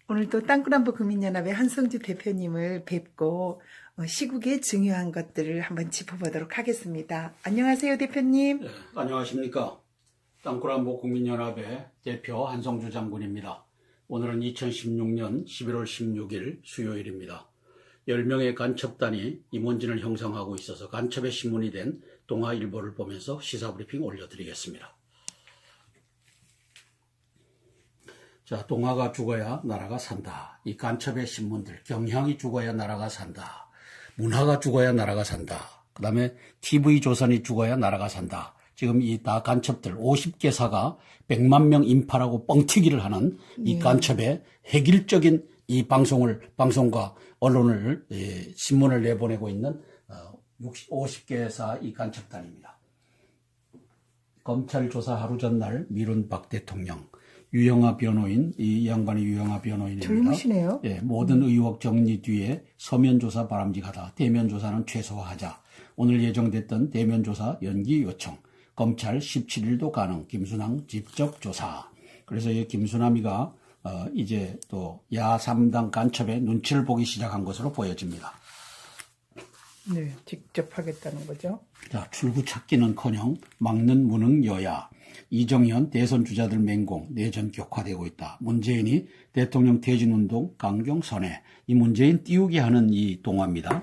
오늘도 땅굴안보 국민연합의 한성주 대표님을 뵙고 시국의 중요한 것들을 한번 짚어보도록 하겠습니다. 안녕하세요, 대표님. 네, 안녕하십니까. 땅굴안보 국민연합의 대표 한성주 장군입니다. 오늘은 2016년 11월 16일 수요일입니다. 10명의 간첩단이 임원진을 형성하고 있어서 간첩의 신문이 된 동아일보를 보면서 시사브리핑 올려드리겠습니다. 자, 동아가 죽어야 나라가 산다. 이 간첩의 신문들, 경향이 죽어야 나라가 산다. 문화가 죽어야 나라가 산다. 그 다음에 TV조선이 죽어야 나라가 산다. 지금 이 다 간첩들 50개사가 100만 명 인파라고 뻥튀기를 하는 이 간첩의 획일적인 이 방송과 언론을, 신문을 내보내고 있는 50개사 이 간첩단입니다. 검찰 조사 하루 전날 미룬 박 대통령. 유영하 변호인, 이 양반이 유영하 변호인입니다. 젊으시네요. 예, 모든 의혹 정리 뒤에 서면 조사 바람직하다. 대면 조사는 최소화하자. 오늘 예정됐던 대면 조사 연기 요청. 검찰 17일도 가능. 김수남 직접 조사. 그래서 이 김수남이가 이제 또 야3당 간첩의 눈치를 보기 시작한 것으로 보여집니다. 네, 직접 하겠다는 거죠. 자, 출구 찾기는커녕 막는 무능 여야. 이정현 대선 주자들 맹공, 내전 격화되고 있다. 문재인이 대통령 퇴진운동 강경 선회. 이 문재인 띄우게 하는 이 동화입니다.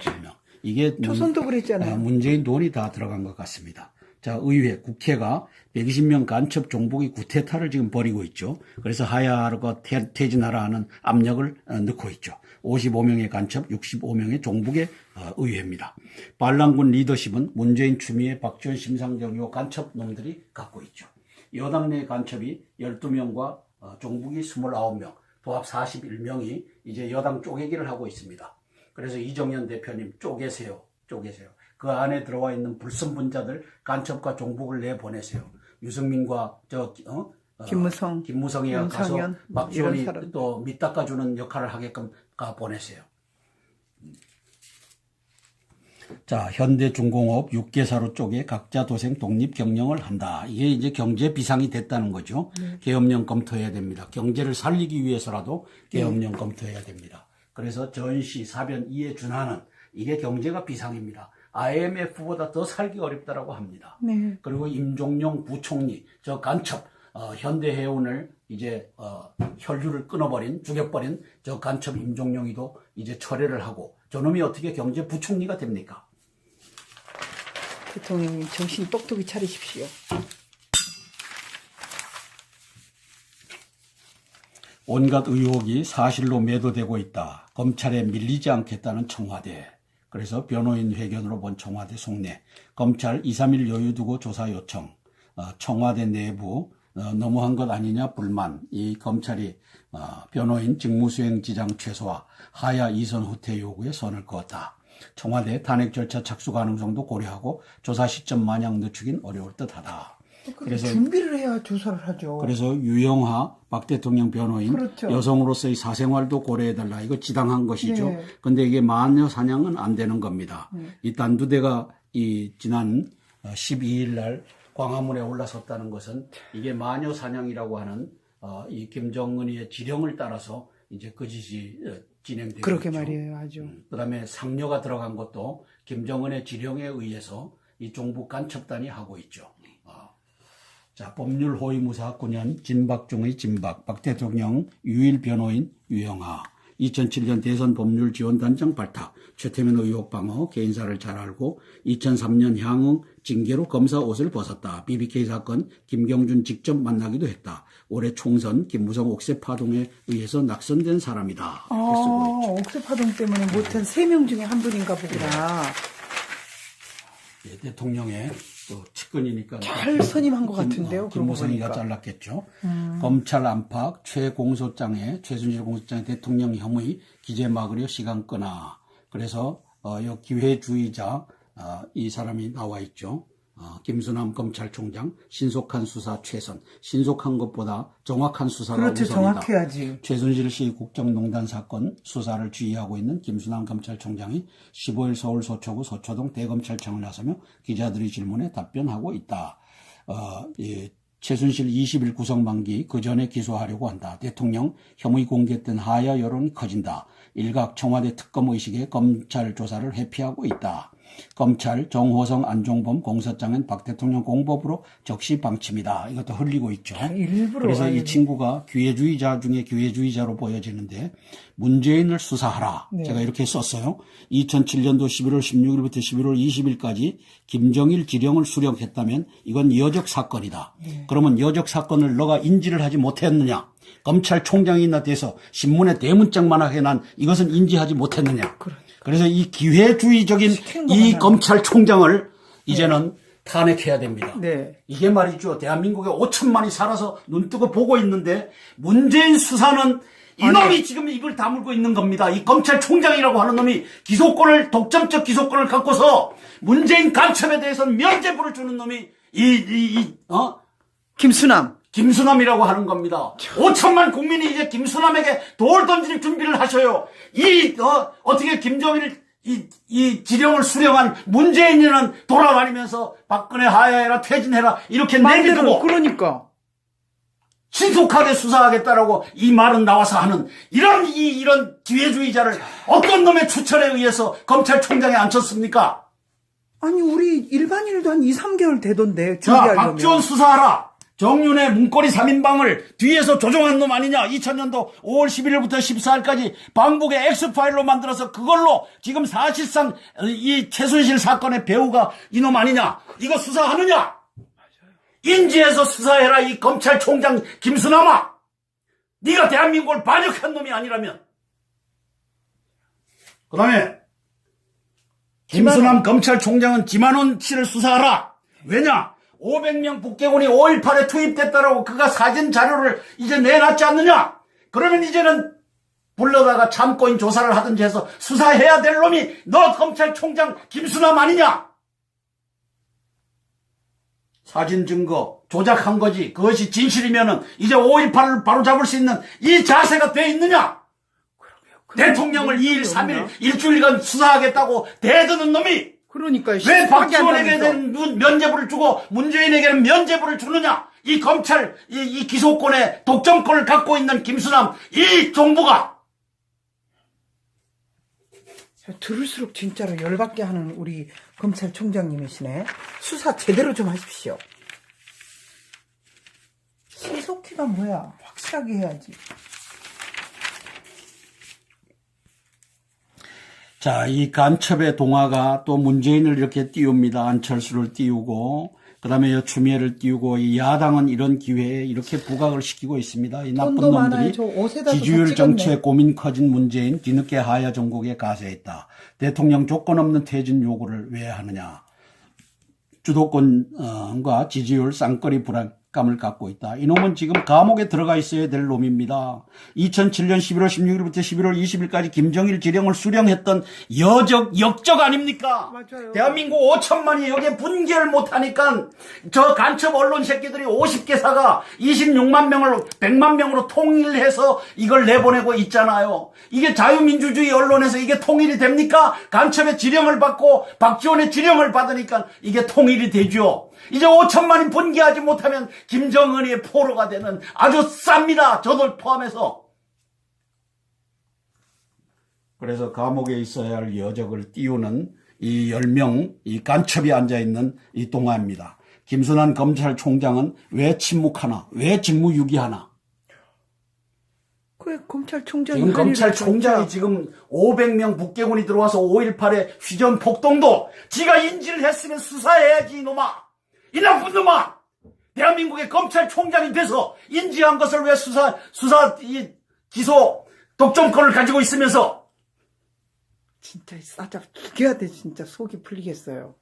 이게 조선도 그랬잖아요. 문재인 돈이 다 들어간 것 같습니다. 자, 의회, 국회가 120명 간첩 종북이 구태타를 지금 벌이고 있죠. 그래서 하야하고 퇴진하라 하는 압력을 넣고 있죠. 55명의 간첩, 65명의 종북의 의회입니다. 반란군 리더십은 문재인, 추미애, 박지원, 심상정 요 간첩 놈들이 갖고 있죠. 여당 내 간첩이 12명과 종북이 29명, 도합 41명이 이제 여당 쪼개기를 하고 있습니다. 그래서 이정현 대표님 쪼개세요. 그 안에 들어와 있는 불순분자들 간첩과 종북을 내보내세요. 유승민과 김무성이가 가서 박지원이 또 밑닦아주는 역할을 하게끔 보내세요. 자, 현대중공업 6개사로 쪼개 각자 도생 독립 경영을 한다. 이게 이제 경제 비상이 됐다는 거죠. 계엄령 검토해야 됩니다. 경제를 살리기 위해서라도 계엄령 검토해야 됩니다. 그래서 전시, 사변, 이해 준하는 이게 경제가 비상입니다. IMF보다 더 살기 어렵다라고 합니다. 네. 그리고 임종용 부총리, 저 간첩, 현대해운을 이제 혈류를 죽여버린 저 간첩 임종용이도 이제 철회를 하고 저놈이 어떻게 경제부총리가 됩니까? 대통령님 정신 똑똑히 차리십시오. 온갖 의혹이 사실로 매도되고 있다. 검찰에 밀리지 않겠다는 청와대. 그래서 변호인 회견으로 본 청와대 속내. 검찰 2, 3일 여유 두고 조사 요청. 청와대 내부 너무한 것 아니냐 불만. 이 검찰이 변호인 직무수행 지장 최소화, 하야 이선 후퇴 요구에 선을 그었다. 청와대 탄핵 절차 착수 가능성도 고려하고 조사 시점 마냥 늦추긴 어려울 듯하다. 그래서 준비를 해야 조사를 하죠. 그래서 유영하 박 대통령 변호인, 그렇죠. 여성으로서의 사생활도 고려해달라. 이거 지당한 것이죠. 네. 근데 이게 마녀 사냥은 안 되는 겁니다. 이 단두대가 지난 12일 날 광화문에 올라섰다는 것은 이게 마녀 사냥이라고 하는 이 김정은이의 지령을 따라서 이제 그 짓이 진행되고 그렇게 있죠. 말이에요, 아주. 그다음에 상녀가 들어간 것도 김정은의 지령에 의해서 이 종북 간첩단이 하고 있죠. 자, 법률 호위무사 9년 진박중의 진박, 박 대통령 유일 변호인 유영하, 2007년 대선 법률 지원단장 발탁, 최태민 의혹 방어, 개인사를 잘 알고 2003년 향응 징계로 검사 옷을 벗었다. BBK 사건 김경준 직접 만나기도 했다. 올해 총선 김무성 옥새 파동에 의해서 낙선된 사람이다. 옥새 파동 때문에 못한 3명 중에 한 분인가 보구나. 예, 대통령의 측근이니까 잘 선임한 것 같은데요. 김무성이가 잘랐겠죠. 검찰 안팎 최순실 공소장의 대통령 혐의 기재 막으려 시간 끄나. 그래서 기회주의자 이 사람이 나와 있죠. 김수남 검찰총장 신속한 수사 최선. 신속한 것보다 정확한 수사가 그렇죠. 우선이다. 정확해야지. 최순실 씨 국정농단 사건 수사를 지휘하고 있는 김수남 검찰총장이 15일 서울 서초구 서초동 대검찰청을 나서며 기자들의 질문에 답변하고 있다. 최순실 20일 구속 만기 그 전에 기소하려고 한다. 대통령 혐의 공개된 하야 여론이 커진다. 일각 청와대 특검 의식에 검찰 조사를 회피하고 있다. 검찰 정호성 안종범 공소장은 박 대통령 공법으로 적시 방침이다. 이것도 흘리고 있죠. 일부러. 그래서 이 친구가 기회주의자 중에 기회주의자로 보여지는데 문재인을 수사하라. 네. 제가 이렇게 썼어요. 2007년도 11월 16일부터 11월 20일까지 김정일 지령을 수령했다면 이건 여적 사건이다. 네. 그러면 여적 사건을 너가 인지를 하지 못했느냐? 검찰총장이나 돼서 신문에 대문짝만하게 난 이것은 인지하지 못했느냐? 그래서 이 기회주의적인 이 검찰총장을 이제는 탄핵해야 됩니다. 네. 이게 말이죠. 대한민국에 5천만이 살아서 눈뜨고 보고 있는데 문재인 수사는 이놈이 지금 입을 다물고 있는 겁니다. 이 검찰총장이라고 하는 놈이 기소권을 독점적 기소권을 갖고서 문재인 간첩에 대해서는 면죄부를 주는 놈이 김수남이라고 하는 겁니다. 5천만 국민이 이제 김수남에게 돌 던질 준비를 하셔요. 어떻게 김정일 이 지령을 수령한 문재인이는 돌아다니면서 박근혜 하야해라 퇴진해라 이렇게 내비두고 그러니까 신속하게 수사하겠다라고 이 말은 나와서 하는 이런 기회주의자를 어떤 놈의 추천에 의해서 검찰총장에 앉혔습니까? 아니 우리 일반인도 한 2, 3개월 되던데 자, 준비하려면. 박지원 수사하라. 정윤의 문고리 3인방을 뒤에서 조종한 놈 아니냐. 2000년도 5월 11일부터 14일까지 방북의 X파일로 만들어서 그걸로 지금 사실상 이 최순실 사건의 배우가 이놈 아니냐. 이거 수사하느냐. 인지해서 수사해라. 이 검찰총장 김수남아. 네가 대한민국을 반역한 놈이 아니라면. 그 다음에 김수남 검찰총장은 김한원 씨를 수사하라. 왜냐? 500명 북괴군이 5.18에 투입됐다라고 그가 사진 자료를 이제 내놨지 않느냐? 그러면 이제는 불러다가 참고인 조사를 하든지 해서 수사해야 될 놈이 너 검찰총장 김수남 아니냐? 사진 증거 조작한 거지. 그것이 진실이면은 이제 5.18을 바로 잡을 수 있는 이 자세가 돼 있느냐? 대통령을 2일, 3일, 일주일간 수사하겠다고 대드는 놈이 그러니까 왜 박지원에게는 면죄부를 주고 문재인에게는 면죄부를 주느냐? 이 검찰 이 기소권의 독점권을 갖고 있는 김수남 이 정부가 들을수록 진짜로 열받게 하는 우리 검찰총장님이시네. 수사 제대로 좀 하십시오. 신속히가 뭐야? 확실하게 해야지. 자, 이 간첩의 동화가 또 문재인을 이렇게 띄웁니다. 안철수를 띄우고, 그 다음에 추미애를 띄우고, 이 야당은 이런 기회에 이렇게 부각을 시키고 있습니다. 이 나쁜 놈들이 지지율 정치에 고민 커진 문재인 뒤늦게 하야 정국에 가세했다. 대통령 조건 없는 퇴진 요구를 왜 하느냐. 주도권과 지지율 쌍거리 불안감을 갖고 있다. 이놈은 지금 감옥에 들어가 있어야 될 놈입니다. 2007년 11월 16일부터 11월 20일까지 김정일 지령을 수령했던 역적 아닙니까? 맞아요. 대한민국 5천만이 여기에 분개를 못하니까 저 간첩 언론 새끼들이 50개사가 26만 명을 100만 명으로 통일해서 이걸 내보내고 있잖아요. 이게 자유민주주의 언론에서 이게 통일이 됩니까? 간첩의 지령을 받고 박지원의 지령을 받으니까 이게 통일이 되죠. 이제 5천만이 분개하지 못하면 김정은의 포로가 되는 아주 쌉니다. 저들 포함해서. 그래서 감옥에 있어야 할 여적을 띄우는 이 10명 이 간첩이 앉아있는 이 동화입니다. 김순환 검찰총장은 왜 침묵하나? 왜 직무유기하나? 그 검찰총장이 지금 검찰총장이 지금 500명 북괴군이 들어와서 5.18의 휘전 폭동도 지가 인지를 했으면 수사해야지 이놈아. 이 나쁜 놈아. 대한민국의 검찰총장이 돼서 인지한 것을 왜 기소 독점권을 가지고 있으면서 진짜 싸잡 죽여야 돼. 진짜 속이 풀리겠어요.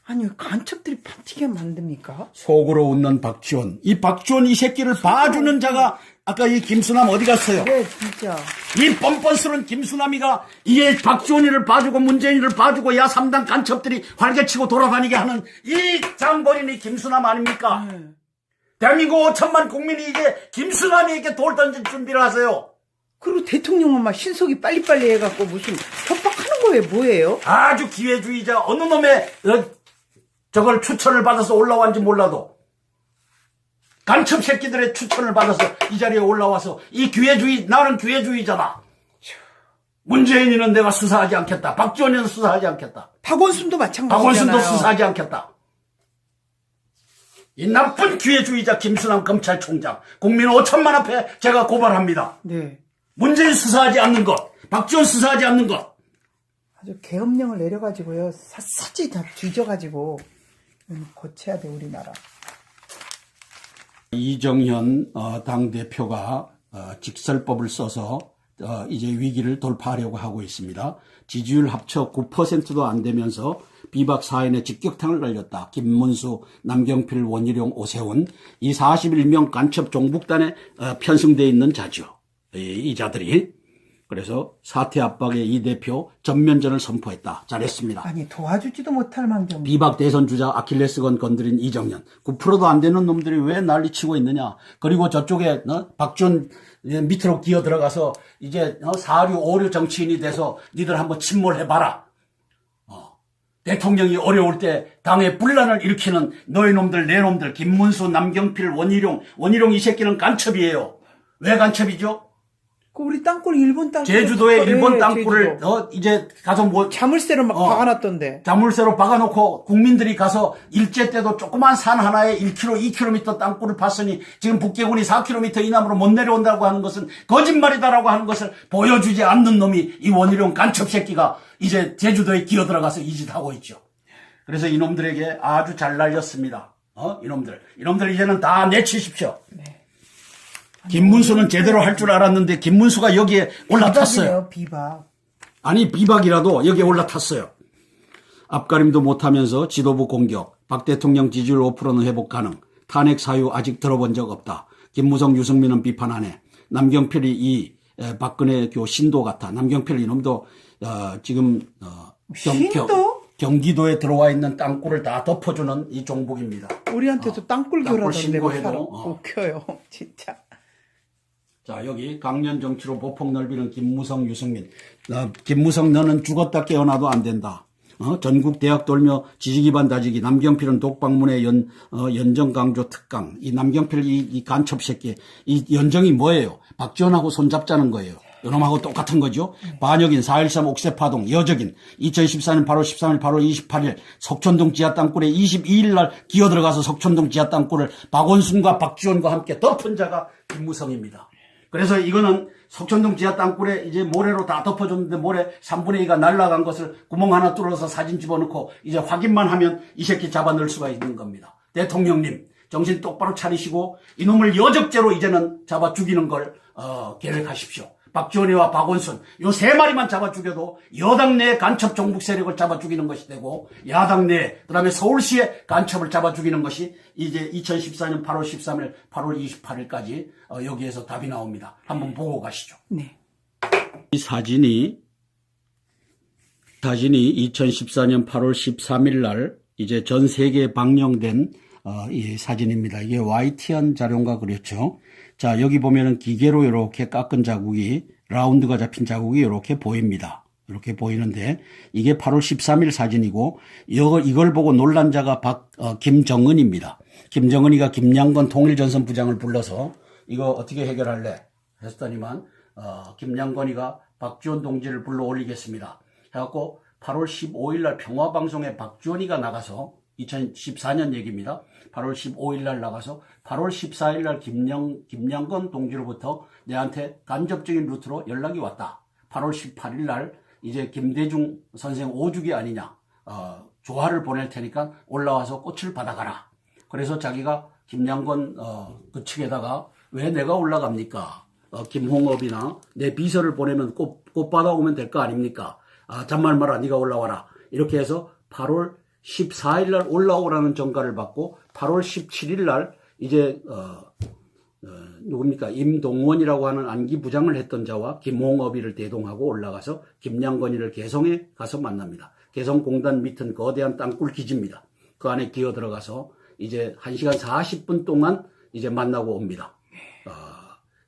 아니 간첩들이 파티게 만듭니까? 속으로 웃는 박지원. 이 박지원 이 새끼를 봐주는 자가 아까 이 김수남 어디 갔어요? 네, 진짜. 이 뻔뻔스러운 김수남이가 이게 박지원이를 봐주고 문재인을 봐주고 야 3당 간첩들이 활개치고 돌아다니게 하는 이 장본인이 김수남 아닙니까? 네. 대한민국 5천만 국민이 이제 김수남이에게 돌 던질 준비를 하세요. 그리고 대통령은 막 신속히 빨리빨리 해갖고 무슨 협박하는 거예요? 뭐예요? 아주 기회주의자 어느 놈의 저걸 추천을 받아서 올라왔는지 몰라도 간첩 새끼들의 추천을 받아서 이 자리에 올라와서 이 기회주의, 나는 기회주의자다. 문재인이는 내가 수사하지 않겠다. 박지원이는 수사하지 않겠다. 박원순도 마찬가지잖아요. 박원순도 수사하지 않겠다. 이 나쁜 기회주의자 김수남 검찰총장, 국민 5천만 앞에 제가 고발합니다. 네. 문재인 수사하지 않는 것, 박지원 수사하지 않는 것. 아주 계엄령을 내려가지고요. 샅샅이 다 뒤져가지고 고쳐야 돼, 우리나라. 이정현 당대표가 직설법을 써서 이제 위기를 돌파하려고 하고 있습니다. 지지율 합쳐 9%도 안 되면서 비박 사인에 직격탄을 날렸다. 김문수, 남경필, 원희룡, 오세훈 이 41명 간첩 종북단에 편승되어 있는 자죠. 이 자들이. 그래서 사퇴 압박에 이 대표 전면전을 선포했다. 잘했습니다. 아니 도와주지도 못할 망정. 비박 대선 주자 아킬레스건 건드린 이정현. 9%도 안 되는 놈들이 왜 난리치고 있느냐. 그리고 저쪽에 박지원 밑으로 기어 들어가서 이제 4류 5류 정치인이 돼서 니들 한번 침몰해봐라. 대통령이 어려울 때 당의 분란을 일으키는 너희 놈들 내 놈들 김문수, 남경필, 원희룡 이 새끼는 간첩이에요. 왜 간첩이죠? 그 우리 땅굴 일본 땅굴 제주도에 일본 땅굴을 제주도. 이제 가서 뭐 자물쇠로 막 박아놨던데. 자물쇠로 박아놓고 국민들이 가서 일제 때도 조그만 산 하나에 1km, 2km 땅굴을 팠으니 지금 북계군이 4km 이남으로 못 내려온다고 하는 것은 거짓말이다라고 하는 것을 보여주지 않는 놈이 이 원희룡 간첩 새끼가 이제 제주도에 기어 들어가서 이 짓 하고 있죠. 그래서 이놈들에게 아주 잘 날렸습니다. 이놈들 이제는 다 내치십시오. 네. 김문수는 제대로 할 줄 알았는데 김문수가 여기에 올라탔어요. 비박. 아니 비박이라도 여기에 올라탔어요. 앞가림도 못하면서 지도부 공격, 박 대통령 지지율 5%는 회복 가능, 탄핵 사유 아직 들어본 적 없다. 김무성, 유승민은 비판 안 해. 남경필이 이 박근혜 교 신도 같아. 남경필 이놈도 지금 신도? 경기도에 들어와 있는 땅굴을 다 덮어주는 이 종북입니다. 우리한테도 땅굴 교라던데 신고해도 웃겨요 진짜. 자, 여기 강연 정치로 보폭 넓이는 김무성, 유승민. 김무성 너는 죽었다 깨어나도 안 된다. 전국 대학 돌며 지지 기반 다지기. 남경필은 독방문의 연정 강조 특강. 이 남경필 이 간첩 새끼. 이 연정이 뭐예요? 박지원하고 손잡자는 거예요. 이놈하고 똑같은 거죠. 반역인 4.13 옥새파동 여적인 2014년 8월 13일 8월 28일 석촌동 지하 땅굴에 22일 날 기어 들어가서 석촌동 지하 땅굴을 박원순과 박지원과 함께 덮은 자가 김무성입니다. 그래서 이거는 석촌동 지하 땅굴에 이제 모래로 다 덮어줬는데 모래 3분의 2가 날아간 것을 구멍 하나 뚫어서 사진 집어넣고 이제 확인만 하면 이 새끼 잡아 넣을 수가 있는 겁니다. 대통령님 정신 똑바로 차리시고 이놈을 여적죄로 이제는 잡아 죽이는 걸 계획하십시오. 박지원이와 박원순 요 세 마리만 잡아 죽여도 여당 내 간첩 종북 세력을 잡아 죽이는 것이 되고 야당 내 그다음에 서울시의 간첩을 잡아 죽이는 것이 이제 2014년 8월 13일 8월 28일까지 여기에서 답이 나옵니다. 한번 보고 가시죠. 네. 이 사진이 2014년 8월 13일 날 이제 전 세계에 방영된 이 사진입니다. 이게 YTN 자료인가 그랬죠. 자, 여기 보면은 기계로 이렇게 깎은 자국이 라운드가 잡힌 자국이 이렇게 보입니다. 이렇게 보이는데 이게 8월 13일 사진이고 이걸 보고 놀란 자가 김정은입니다. 김정은이가 김양건 통일전선 부장을 불러서 이거 어떻게 해결할래 했더니만 김양건이가 박지원 동지를 불러 올리겠습니다. 해갖고 8월 15일 날 평화방송에 박지원이가 나가서 2014년 얘기입니다. 8월 15일 날 나가서 8월 14일 날 김양건 동지로부터 내한테 간접적인 루트로 연락이 왔다. 8월 18일 날 이제 김대중 선생 5주기 아니냐. 조화를 보낼 테니까 올라와서 꽃을 받아가라. 그래서 자기가 김양건 그 측에다가 왜 내가 올라갑니까? 김홍업이나 내 비서를 보내면 꽃 받아오면 될 거 아닙니까? 잔말 마라 네가 올라와라. 이렇게 해서 8월 14일 날 올라오라는 전가를 받고 8월 17일 날 이제 누굽니까? 임동원이라고 하는 안기 부장을 했던 자와 김홍업이를 대동하고 올라가서 김양건이를 개성에 가서 만납니다. 개성공단 밑은 거대한 땅굴 기지입니다. 그 안에 기어 들어가서 이제 1시간 40분 동안 이제 만나고 옵니다.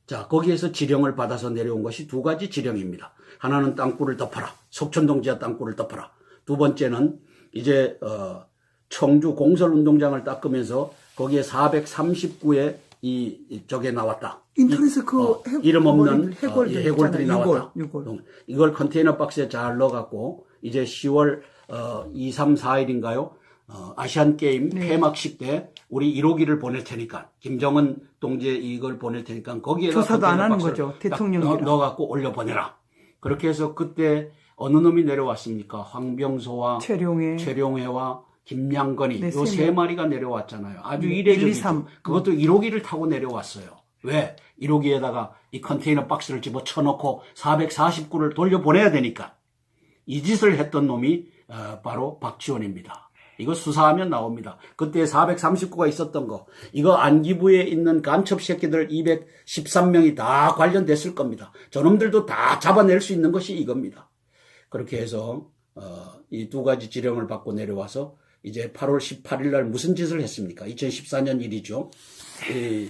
자, 거기에서 지령을 받아서 내려온 것이 두 가지 지령입니다. 하나는 땅굴을 덮어라. 석촌동 지하 땅굴을 덮어라. 두 번째는 이제 청주 공설운동장을 닦으면서 거기에 439의 저게 나왔다. 인터넷에 이름 없는 해골들 해골들이 있잖아요. 나왔다. 유골. 이걸 컨테이너 박스에 잘 넣어갖고 이제 10월 2, 3, 4일인가요? 아시안 게임 네. 폐막식 때 우리 1호기를 보낼 테니까 김정은 동지에 이걸 보낼 테니까 거기에다 조사도 안 하는 박스를 거죠. 딱 대통령이랑. 넣어갖고 올려보내라. 그렇게 해서 그때 어느 놈이 내려왔습니까? 황병소와 최룡해와 김양건이 네, 요 세 마리가 내려왔잖아요. 아주 이례적이죠. 1, 2, 3. 그것도 1호기를 타고 내려왔어요. 왜? 1호기에다가 이 컨테이너 박스를 집어쳐놓고 449를 돌려보내야 되니까. 이 짓을 했던 놈이 바로 박지원입니다. 이거 수사하면 나옵니다. 그때 439가 있었던 거. 이거 안기부에 있는 간첩 새끼들 213명이 다 관련됐을 겁니다. 저놈들도 다 잡아낼 수 있는 것이 이겁니다. 그렇게 해서 이 두 가지 지령을 받고 내려와서 이제 8월 18일 날 무슨 짓을 했습니까? 2014년 일이죠. 이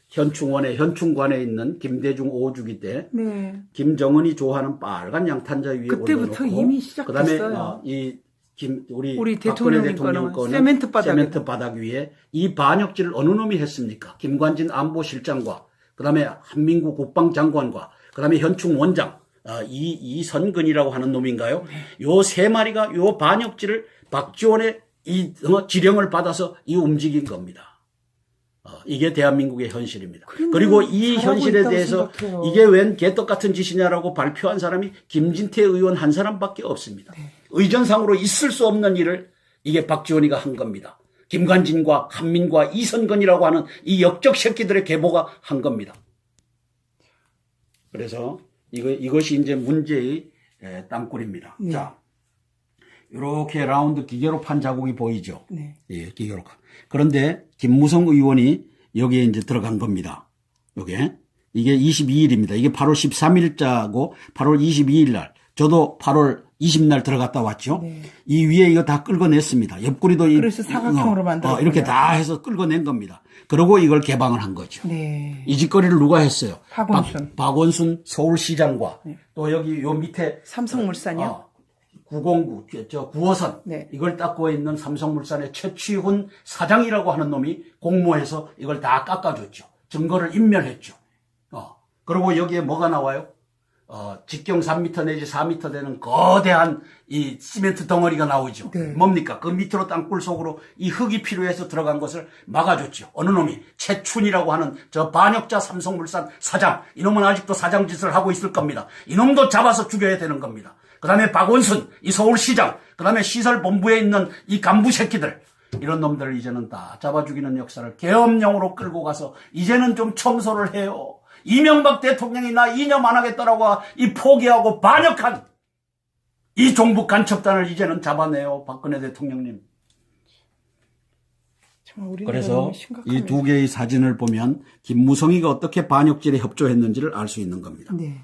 현충관에 있는 김대중 5주기 때 네. 김정은이 좋아하는 빨간 양탄자 위에 그때부터 올려놓고 이미 시작됐어요. 그다음에 우리 박근혜 대통령 대통령 거는 거는 세멘트 바닥 위에 이 반역질을 어느 놈이 했습니까? 김관진 안보실장과 그다음에 한민구 국방장관과 그다음에 현충원장 이선근이라고 하는 놈인가요? 요 세 마리가 요 반역질을 박지원의 이 지령을 받아서 움직인 겁니다. 이게 대한민국의 현실입니다. 그리고 이 현실에 대해서 생각해요. 이게 웬 개떡 같은 짓이냐라고 발표한 사람이 김진태 의원 한 사람밖에 없습니다. 네. 의전상으로 있을 수 없는 일을 이게 박지원이가 한 겁니다. 김관진과 한민과 이선건이라고 하는 이 역적 새끼들의 계보가 한 겁니다. 그래서 이것이 이제 문제의 땅굴입니다. 네. 자, 이렇게 라운드 기계로 판 자국이 보이죠? 네. 예, 기계로. 그런데 김무성 의원이 여기에 이제 들어간 겁니다. 이게 22일입니다. 이게 8월 13일자고 8월 22일 날. 저도 8월 20날 들어갔다 왔죠. 네. 이 위에 이거 다 끌어냈습니다. 옆구리도 그래서 사각형으로 만들었군요. 이렇게 다 해서 끌어낸 겁니다. 그리고 이걸 개방을 한 거죠. 네. 이 짓거리를 누가 했어요? 박원순. 박원순 서울시장과 또 여기 요 밑에 삼성물산이요? 909, 9호선. 네. 이걸 닦고 있는 삼성물산의 최취훈 사장이라고 하는 놈이 공모해서 이걸 다 깎아줬죠. 증거를 인멸했죠. 그리고 여기에 뭐가 나와요? 직경 3m 내지 4m 되는 거대한 이 시멘트 덩어리가 나오죠. 네. 뭡니까? 그 밑으로 땅굴 속으로 이 흙이 필요해서 들어간 것을 막아줬죠. 어느 놈이? 최춘이라고 하는 저 반역자 삼성물산 사장. 이놈은 아직도 사장 짓을 하고 있을 겁니다. 이놈도 잡아서 죽여야 되는 겁니다. 그 다음에 박원순, 이 서울시장, 그 다음에 시설본부에 있는 이 간부 새끼들. 이런 놈들을 이제는 다 잡아 죽이는 역사를 계엄령으로 끌고 가서 이제는 좀 청소를 해요. 이명박 대통령이 나 이념 안 하겠다라고 이 포기하고 반역한 이 종북 간첩단을 이제는 잡아내요. 박근혜 대통령님. 그래서 이 두 개의 사진을 보면 김무성이가 어떻게 반역질에 협조했는지를 알 수 있는 겁니다. 네.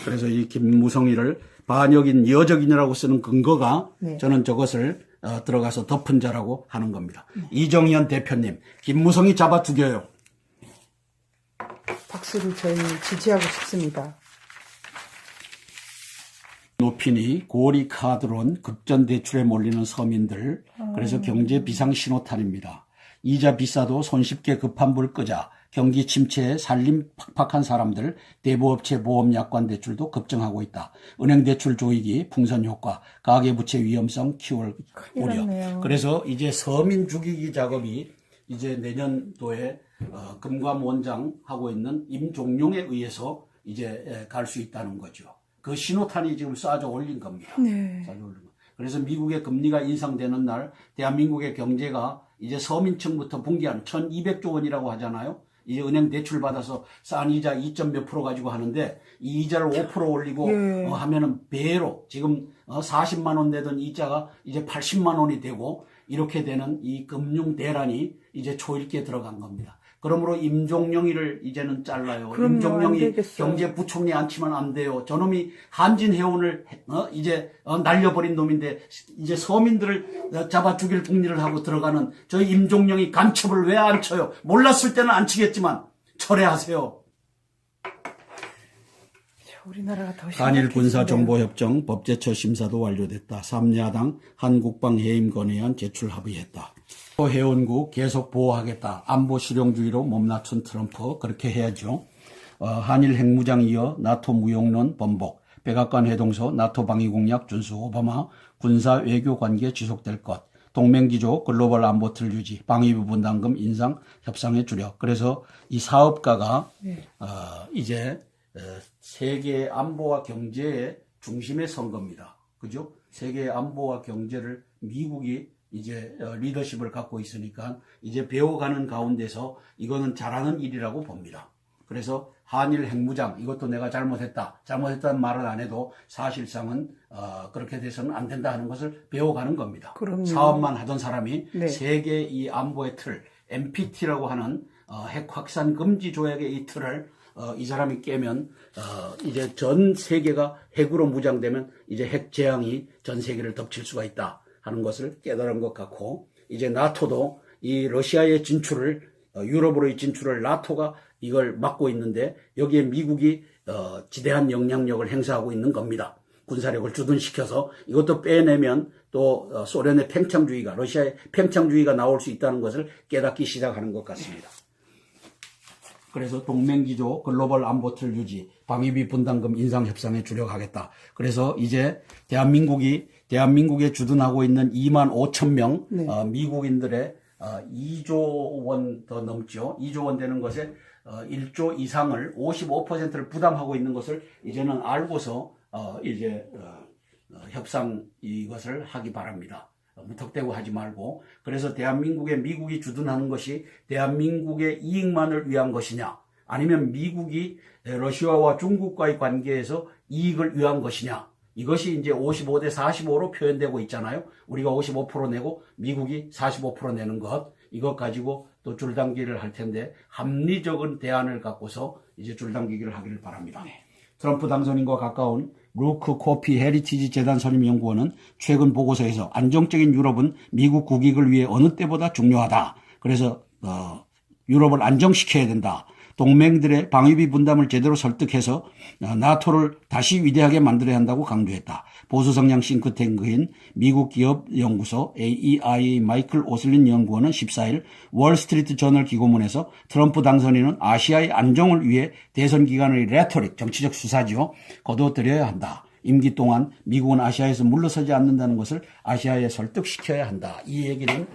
그래서 이 김무성이를 반역인 여적인이라고 쓰는 근거가 네. 저는 저것을 들어가서 덮은 자라고 하는 겁니다. 이정현 대표님, 김무성이 잡아 죽여요. 박수를 저희는 지지하고 싶습니다. 노핀이 고리 카드론 급전 대출에 몰리는 서민들, 그래서 경제 비상 신호탄입니다. 이자 비싸도 손쉽게 급한 불 끄자. 경기 침체에 살림 팍팍한 사람들, 대부업체 보험 약관 대출도 급증하고 있다. 은행 대출 조이기, 풍선 효과, 가계부채 위험성 키울 우려. 그래서 이제 서민 죽이기 작업이 이제 내년도에 금감 원장 하고 있는 임종용에 의해서 이제 갈 수 있다는 거죠. 그 신호탄이 지금 쏴져 올린 겁니다. 네. 쏴져 올린 거. 그래서 미국의 금리가 인상되는 날 대한민국의 경제가 이제 서민층부터 붕괴한 1200조 원이라고 하잖아요. 이제 은행 대출 받아서 싼 이자 2몇 프로 가지고 하는데 이 이자를 5% 올리고 예. 하면은 배로 지금 40만 원 내던 이자가 이제 80만 원이 되고 이렇게 되는 이 금융 대란이 이제 초읽기에 들어간 겁니다. 그러므로 임종영이를 이제는 잘라요. 그럼요, 임종영이 경제부총리 앉히면 안 돼요. 저놈이 한진해운을 이제 날려버린 놈인데 이제 서민들을 잡아 죽일 궁리를 하고 들어가는 저 임종영이 간첩을 왜 안 쳐요? 몰랐을 때는 안 치겠지만 철회하세요. 우리나라가 더 한일 군사정보협정 법제처 심사도 완료됐다. 3야당 한국방 해임 건의안 제출 합의했다. 해운국 계속 보호하겠다. 안보 실용주의로 몸낮춘 트럼프. 그렇게 해야죠. 한일 핵무장 이어 나토 무용론 번복. 백악관 회동서 나토 방위 공약 준수. 오바마 군사 외교 관계 지속될 것. 동맹기조 글로벌 안보 틀 유지. 방위비 분담금 인상 협상에 주력. 그래서 이 사업가가 이제 세계 안보와 경제의 중심에 선 겁니다. 그죠? 세계 안보와 경제를 미국이 이제 리더십을 갖고 있으니까 이제 배워가는 가운데서 이거는 잘하는 일이라고 봅니다. 그래서 한일 핵무장 이것도 내가 잘못했다는 말을 안 해도 사실상은 그렇게 돼서는 안 된다 하는 것을 배워가는 겁니다. 그럼요. 사업만 하던 사람이 네. 세계 이 안보의 틀 NPT라고 하는 핵 확산 금지 조약의 이 틀을 이 사람이 깨면 이제 전 세계가 핵으로 무장되면 이제 핵 재앙이 전 세계를 덮칠 수가 있다 하는 것을 깨달은 것 같고, 이제 나토도 이 러시아의 진출을 유럽으로의 진출을 나토가 이걸 막고 있는데 여기에 미국이 지대한 영향력을 행사하고 있는 겁니다. 군사력을 주둔시켜서 이것도 빼내면 또 소련의 팽창주의가 러시아의 팽창주의가 나올 수 있다는 것을 깨닫기 시작하는 것 같습니다. 그래서 동맹기조 글로벌 안보 틀 유지, 방위비 분담금 인상 협상에 주력하겠다. 그래서 이제 대한민국에 주둔하고 있는 2만 5천 명 미국인들의 2조 원 더 넘죠. 2조 원 되는 것에 1조 이상을 55%를 부담하고 있는 것을 이제는 알고서 이제 협상 이것을 하기 바랍니다. 무턱대고 하지 말고. 그래서 대한민국에 미국이 주둔하는 것이 대한민국의 이익만을 위한 것이냐, 아니면 미국이 러시아와 중국과의 관계에서 이익을 위한 것이냐, 이것이 이제 55대 45로 표현되고 있잖아요. 우리가 55% 내고 미국이 45% 내는 것, 이것 가지고 또 줄당기를 할 텐데 합리적인 대안을 갖고서 이제 줄당기기를 하기를 바랍니다. 트럼프 당선인과 가까운 루크 코피 헤리티지 재단 선임연구원은 최근 보고서에서 안정적인 유럽은 미국 국익을 위해 어느 때보다 중요하다. 그래서 유럽을 안정시켜야 된다. 동맹들의 방위비 분담을 제대로 설득해서 나토를 다시 위대하게 만들어야 한다고 강조했다. 보수 성향 싱크탱크인 미국 기업 연구소 AEIA 마이클 오슬린 연구원은 14일 월스트리트 저널 기고문에서 트럼프 당선인은 아시아의 안정을 위해 대선 기간의 레토릭, 정치적 수사지요, 거둬들여야 한다. 임기 동안 미국은 아시아에서 물러서지 않는다는 것을 아시아에 설득시켜야 한다. 이 얘기는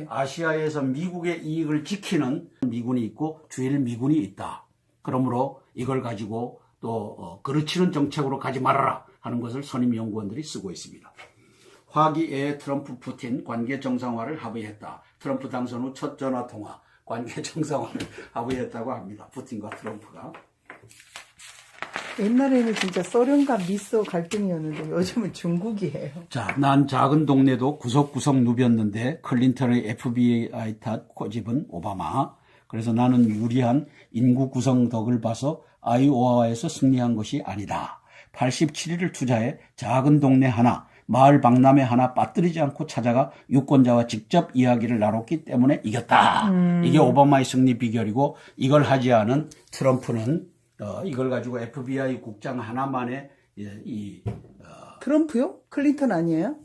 아시아에서 미국의 이익을 지키는 미군이 있고 주일 미군이 있다. 그러므로 이걸 가지고 또 그르치는 정책으로 가지 말아라 하는 것을 선임 연구원들이 쓰고 있습니다. 화기애애 트럼프 푸틴 관계 정상화를 합의했다. 트럼프 당선 후 첫 전화 통화 관계 정상화를 합의했다고 합니다. 푸틴과 트럼프가. 옛날에는 진짜 소련과 미소 갈등이었는데 요즘은 중국이에요. 자, 난 작은 동네도 구석구석 누볐는데 클린턴의 FBI 탓 고집은 오바마. 그래서 나는 유리한 인구 구성 덕을 봐서 아이오와에서 승리한 것이 아니다. 87일을 투자해 작은 동네 하나, 마을 박람회 하나 빠뜨리지 않고 찾아가 유권자와 직접 이야기를 나눴기 때문에 이겼다. 이게 오바마의 승리 비결이고, 이걸 하지 않은 트럼프는 이걸 가지고 FBI 국장 하나만의 트럼프요? 클린턴 아니에요?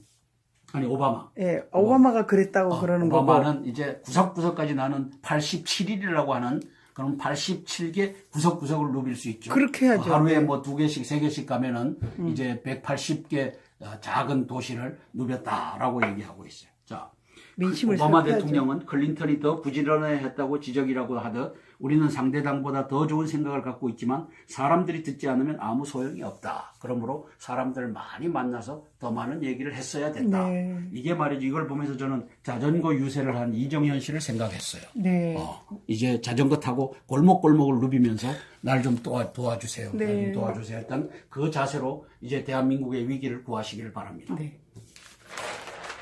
아니 오바마. 예, 오바마가 그랬다고 그러는 거고. 오바마는 이제 구석구석까지 나는 87일이라고 하는 그럼 87개 구석구석을 누빌 수 있죠. 그렇게 해야죠. 하루에 뭐 2개씩 3개씩 가면은 이제 180개 작은 도시를 누볐다라고 얘기하고 있어요. 자, 민심을 오바마 살펴야죠. 대통령은 클린턴이 더 부지런해했다고 지적이라고 하듯 우리는 상대당보다 더 좋은 생각을 갖고 있지만 사람들이 듣지 않으면 아무 소용이 없다. 그러므로 사람들을 많이 만나서 더 많은 얘기를 했어야 된다. 네. 이게 말이죠. 이걸 보면서 저는 자전거 유세를 한 이정현 씨를 생각했어요. 네. 이제 자전거 타고 골목골목을 누비면서 날 좀 도와주세요. 네. 날 좀 도와주세요. 했던 그 자세로 이제 대한민국의 위기를 구하시기를 바랍니다. 네.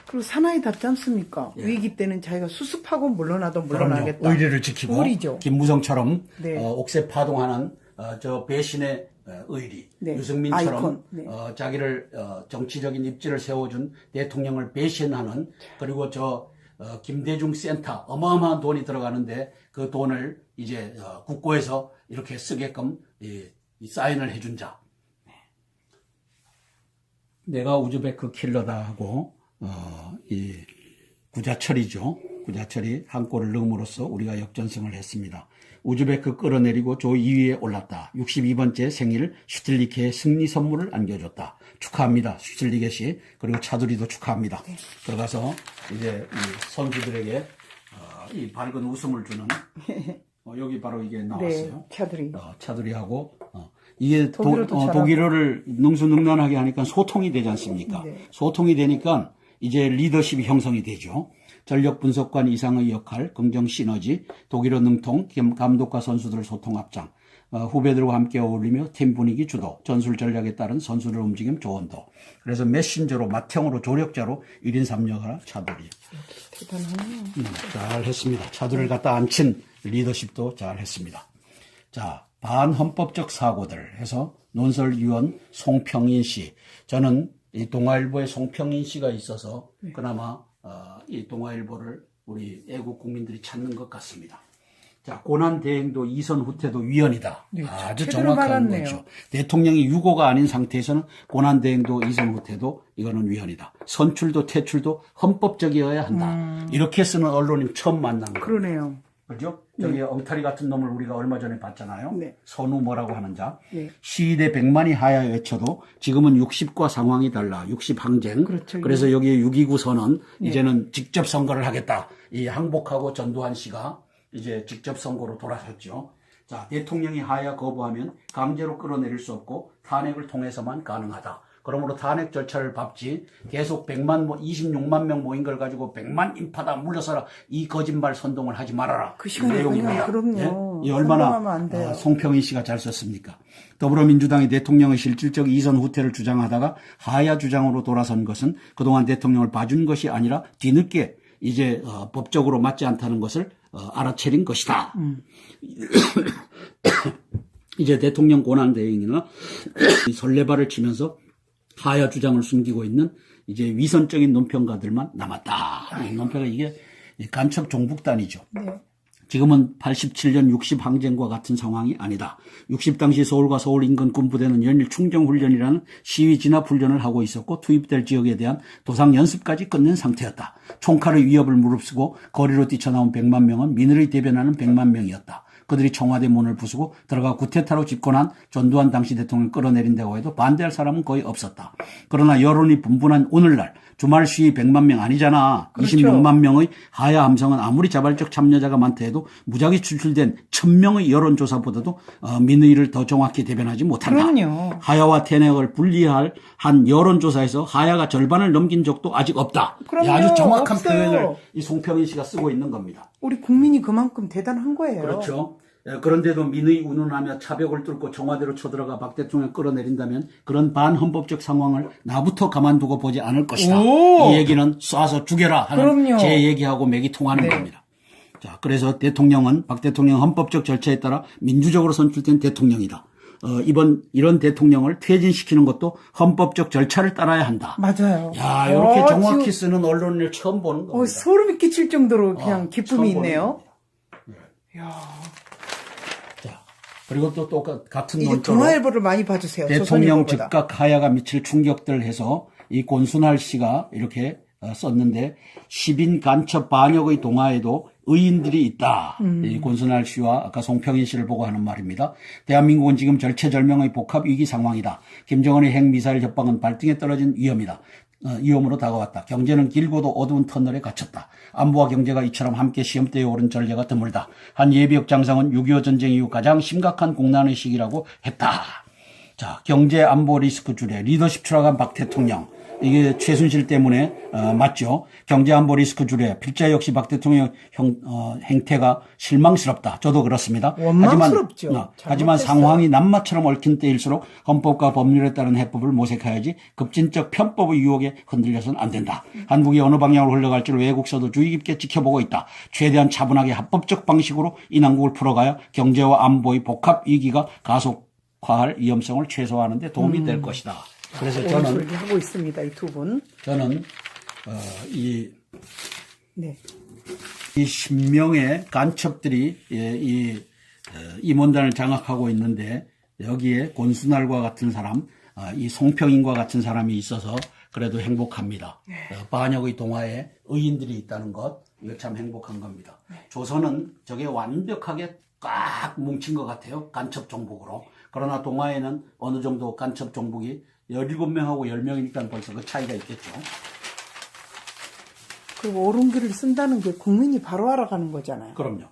그리고 사나이 답지 않습니까? 예. 위기 때는 자기가 수습하고 물러나도 그럼요. 물러나겠다. 의리를 지키고 의리죠. 김무성처럼 네. 옥새 파동하는 저 배신의 의리, 네. 유승민처럼 아이콘. 네. 자기를 정치적인 입지를 세워준 대통령을 배신하는, 그리고 저 김대중 센터 어마어마한 돈이 들어가는데 그 돈을 이제 국고에서 이렇게 쓰게끔 이 사인을 해준 자. 내가 우즈베크 킬러다 하고 이 구자철이죠. 구자철이 한 골을 넣음으로써 우리가 역전승을 했습니다. 우즈베크 끌어내리고 조 2위에 올랐다. 62번째 생일 슈틸리케의 승리 선물을 안겨줬다. 축하합니다. 슈틸리케 그리고 차두리도 축하합니다. 네. 들어가서 이제 이 선수들에게 이 밝은 웃음을 주는 여기 바로 이게 나왔어요. 네, 차두리. 차두리하고 이게 독일어도 잘하고. 독일어를 능수능란하게 하니까 소통이 되지 않습니까? 네. 소통이 되니까 이제 리더십이 형성이 되죠. 전력 분석관 이상의 역할, 긍정 시너지, 독일어 능통, 감독과 선수들 소통 합장, 후배들과 함께 어울리며 팀 분위기 주도, 전술 전략에 따른 선수들 움직임 조언도. 그래서 메신저로 맏형으로 조력자로 1인 3역을 차두리. 대단하네요. 잘 했습니다. 차두리를 갖다 앉힌 리더십도 잘 했습니다. 자, 반헌법적 사고들 해서 논설위원 송평인 씨. 저는 이 동아일보에 송평인 씨가 있어서 그나마 이 동아일보를 우리 애국 국민들이 찾는 것 같습니다. 자, 고난대행도 이선 후퇴도 위헌이다. 네, 아주 제대로 정확한 말았네요. 거죠. 대통령이 유고가 아닌 상태에서는 고난대행도 이선 후퇴도 이거는 위헌이다. 선출도 퇴출도 헌법적이어야 한다. 이렇게 쓰는 언론인 처음 만난 거예요. 그러네요. 그죠? 저기 엉터리 같은 놈을 우리가 얼마 전에 봤잖아요. 네. 선우 뭐라고 하는 자. 네. 시대 100만이 하야 외쳐도 지금은 60과 상황이 달라. 60 항쟁. 그렇죠. 그래서 여기에 6.29 선언 이제는 직접 선거를 하겠다. 이 항복하고 전두환 씨가 이제 직접 선거로 돌아섰죠. 자, 대통령이 하야 거부하면 강제로 끌어내릴 수 없고 탄핵을 통해서만 가능하다. 그러므로 탄핵 절차를 밟지 계속 26만 명 모인 걸 가지고 100만 인파다 물러서라 이 거짓말 선동을 하지 말아라. 그 시간에 내용입니다. 그럼요. 예? 이 얼마나 안 돼요. 송평인 씨가 잘 썼습니까? 더불어민주당이 대통령의 실질적 이선 후퇴를 주장하다가 하야 주장으로 돌아선 것은 그동안 대통령을 봐준 것이 아니라 뒤늦게 이제 법적으로 맞지 않다는 것을 알아차린 것이다. 이제 대통령 권한대행이나 설레발을 치면서 하야 주장을 숨기고 있는 이제 위선적인 논평가들만 남았다. 이 논평가 이게 간첩 종북단이죠. 네. 지금은 87년 60 항쟁과 같은 상황이 아니다. 60 당시 서울과 서울 인근 군부대는 연일 충정훈련이라는 시위 진압 훈련을 하고 있었고 투입될 지역에 대한 도상 연습까지 끝낸 상태였다. 총칼의 위협을 무릅쓰고 거리로 뛰쳐나온 100만 명은 민의를 대변하는 100만 명이었다. 그들이 청와대 문을 부수고 들어가 구테타로 집권한 전두환 당시 대통령을 끌어내린다고 해도 반대할 사람은 거의 없었다. 그러나 여론이 분분한 오늘날 주말 시위 100만 명 아니잖아. 그렇죠. 26만 명의 하야 함성은 아무리 자발적 참여자가 많다 해도 무작위 추출된 1000명의 여론조사보다도 민의를 더 정확히 대변하지 못한다. 그럼요. 하야와 탄핵을 분리할 한 여론조사에서 하야가 절반을 넘긴 적도 아직 없다. 그럼요. 아주 정확한 없어요. 표현을 이 송평인 씨가 쓰고 있는 겁니다. 우리 국민이 그만큼 대단한 거예요. 그렇죠. 그런데도 민의 운운하며 차벽을 뚫고 청와대로 쳐들어가 박 대통령 끌어내린다면 그런 반헌법적 상황을 나부터 가만두고 보지 않을 것이다. 오! 이 얘기는 쏴서 죽여라 하는 그럼요. 제 얘기하고 맥이 통하는 네. 겁니다. 자, 그래서 대통령은 박 대통령 헌법적 절차에 따라 민주적으로 선출된 대통령이다. 이런 대통령을 퇴진시키는 것도 헌법적 절차를 따라야 한다. 맞아요. 야, 이렇게 정확히 지금, 쓰는 언론을 처음 보는 겁니다. 소름이 끼칠 정도로 그냥 기쁨이 처음 있네요. 보는 야, 자, 그리고 또 같은 이게 논조로 동아일보를 많이 봐주세요. 대통령 조선일보보다. 즉각 하야가 미칠 충격들 해서 이 권순할 씨가 이렇게 썼는데 시빈 간첩 반역의 동화에도 의인들이 있다. 이 권순할 씨와 아까 송평인 씨를 보고 하는 말입니다. 대한민국은 지금 절체절명의 복합 위기 상황이다. 김정은의 핵미사일 협박은 발등에 떨어진 위험이다. 위험으로 다가왔다. 경제는 길고도 어두운 터널에 갇혔다. 안보와 경제가 이처럼 함께 시험대에 오른 전례가 드물다. 한 예비역 장성은 6.25 전쟁 이후 가장 심각한 공난의 시기라고 했다. 자, 경제 안보 리스크 줄에 리더십 추락한 박 대통령. 이게 최순실 때문에 맞죠. 경제안보 리스크 줄에 필자 역시 박 대통령 행태가 실망스럽다. 저도 그렇습니다. 원망스럽죠. 하지만 상황이 남마처럼 얽힌 때일수록 헌법과 법률에 따른 해법을 모색해야지 급진적 편법의 유혹에 흔들려서는 안 된다. 한국이 어느 방향으로 흘러갈지를 외국서도 주의 깊게 지켜보고 있다. 최대한 차분하게 합법적 방식으로 이 난국을 풀어가야 경제와 안보의 복합 위기가 가속화할 위험성을 최소화하는 데 도움이 될 것이다. 그래서 저는 하고 있습니다. 이 두 분. 저는 네. 이 10명의 간첩들이 임원단을 장악하고 있는데 여기에 권순할과 같은 사람, 이 송평인과 같은 사람이 있어서 그래도 행복합니다. 반역의 동화에 의인들이 있다는 것, 이거 참 행복한 겁니다. 조선은 저게 완벽하게 꽉 뭉친 것 같아요. 간첩 정복으로. 그러나 동아에는 어느 정도 간첩 정복이 17명하고 10명이니까 벌써 그 차이가 있겠죠. 그리고 옳은 글을 쓴다는 게 국민이 바로 알아가는 거잖아요. 그럼요.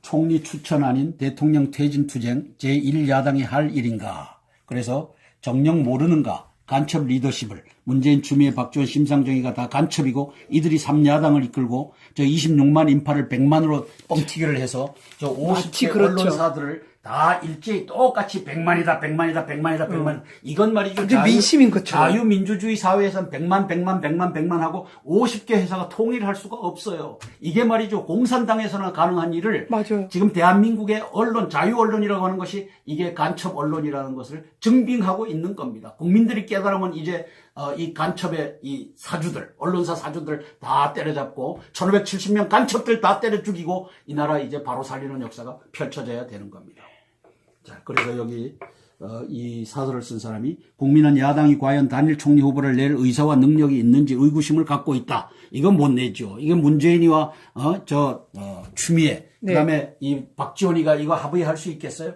총리 추천 아닌 대통령 퇴진 투쟁 제1야당이 할 일인가. 그래서 정녕 모르는가. 간첩 리더십을 문재인, 추미애, 박지원, 심상정이가 다 간첩이고 이들이 3야당을 이끌고 저 26만 인파를 100만으로 뻥튀기를 해서 저 50개 그렇죠. 언론사들을 다 일제히 똑같이 100만이다, 100만이다, 100만이다, 100만. 이건 말이죠. 그게 민심인 것처럼. 자유민주주의 사회에서는 100만, 100만, 100만, 100만 하고 50개 회사가 통일할 수가 없어요. 이게 말이죠. 공산당에서나 가능한 일을 맞아요. 지금 대한민국의 언론, 자유언론이라고 하는 것이 이게 간첩 언론이라는 것을 증빙하고 있는 겁니다. 국민들이 깨달으면 이제 이 간첩의 이 사주들, 언론사 사주들 다 때려잡고 1570명 간첩들 다 때려 죽이고 이 나라 이제 바로 살리는 역사가 펼쳐져야 되는 겁니다. 자, 그래서 여기 이 사설을 쓴 사람이 국민은 야당이 과연 단일 총리 후보를 낼 의사와 능력이 있는지 의구심을 갖고 있다. 이건 못 내죠. 이건 문재인이와 추미애, 그다음에 이 박지원이가 이거 합의할 수 있겠어요?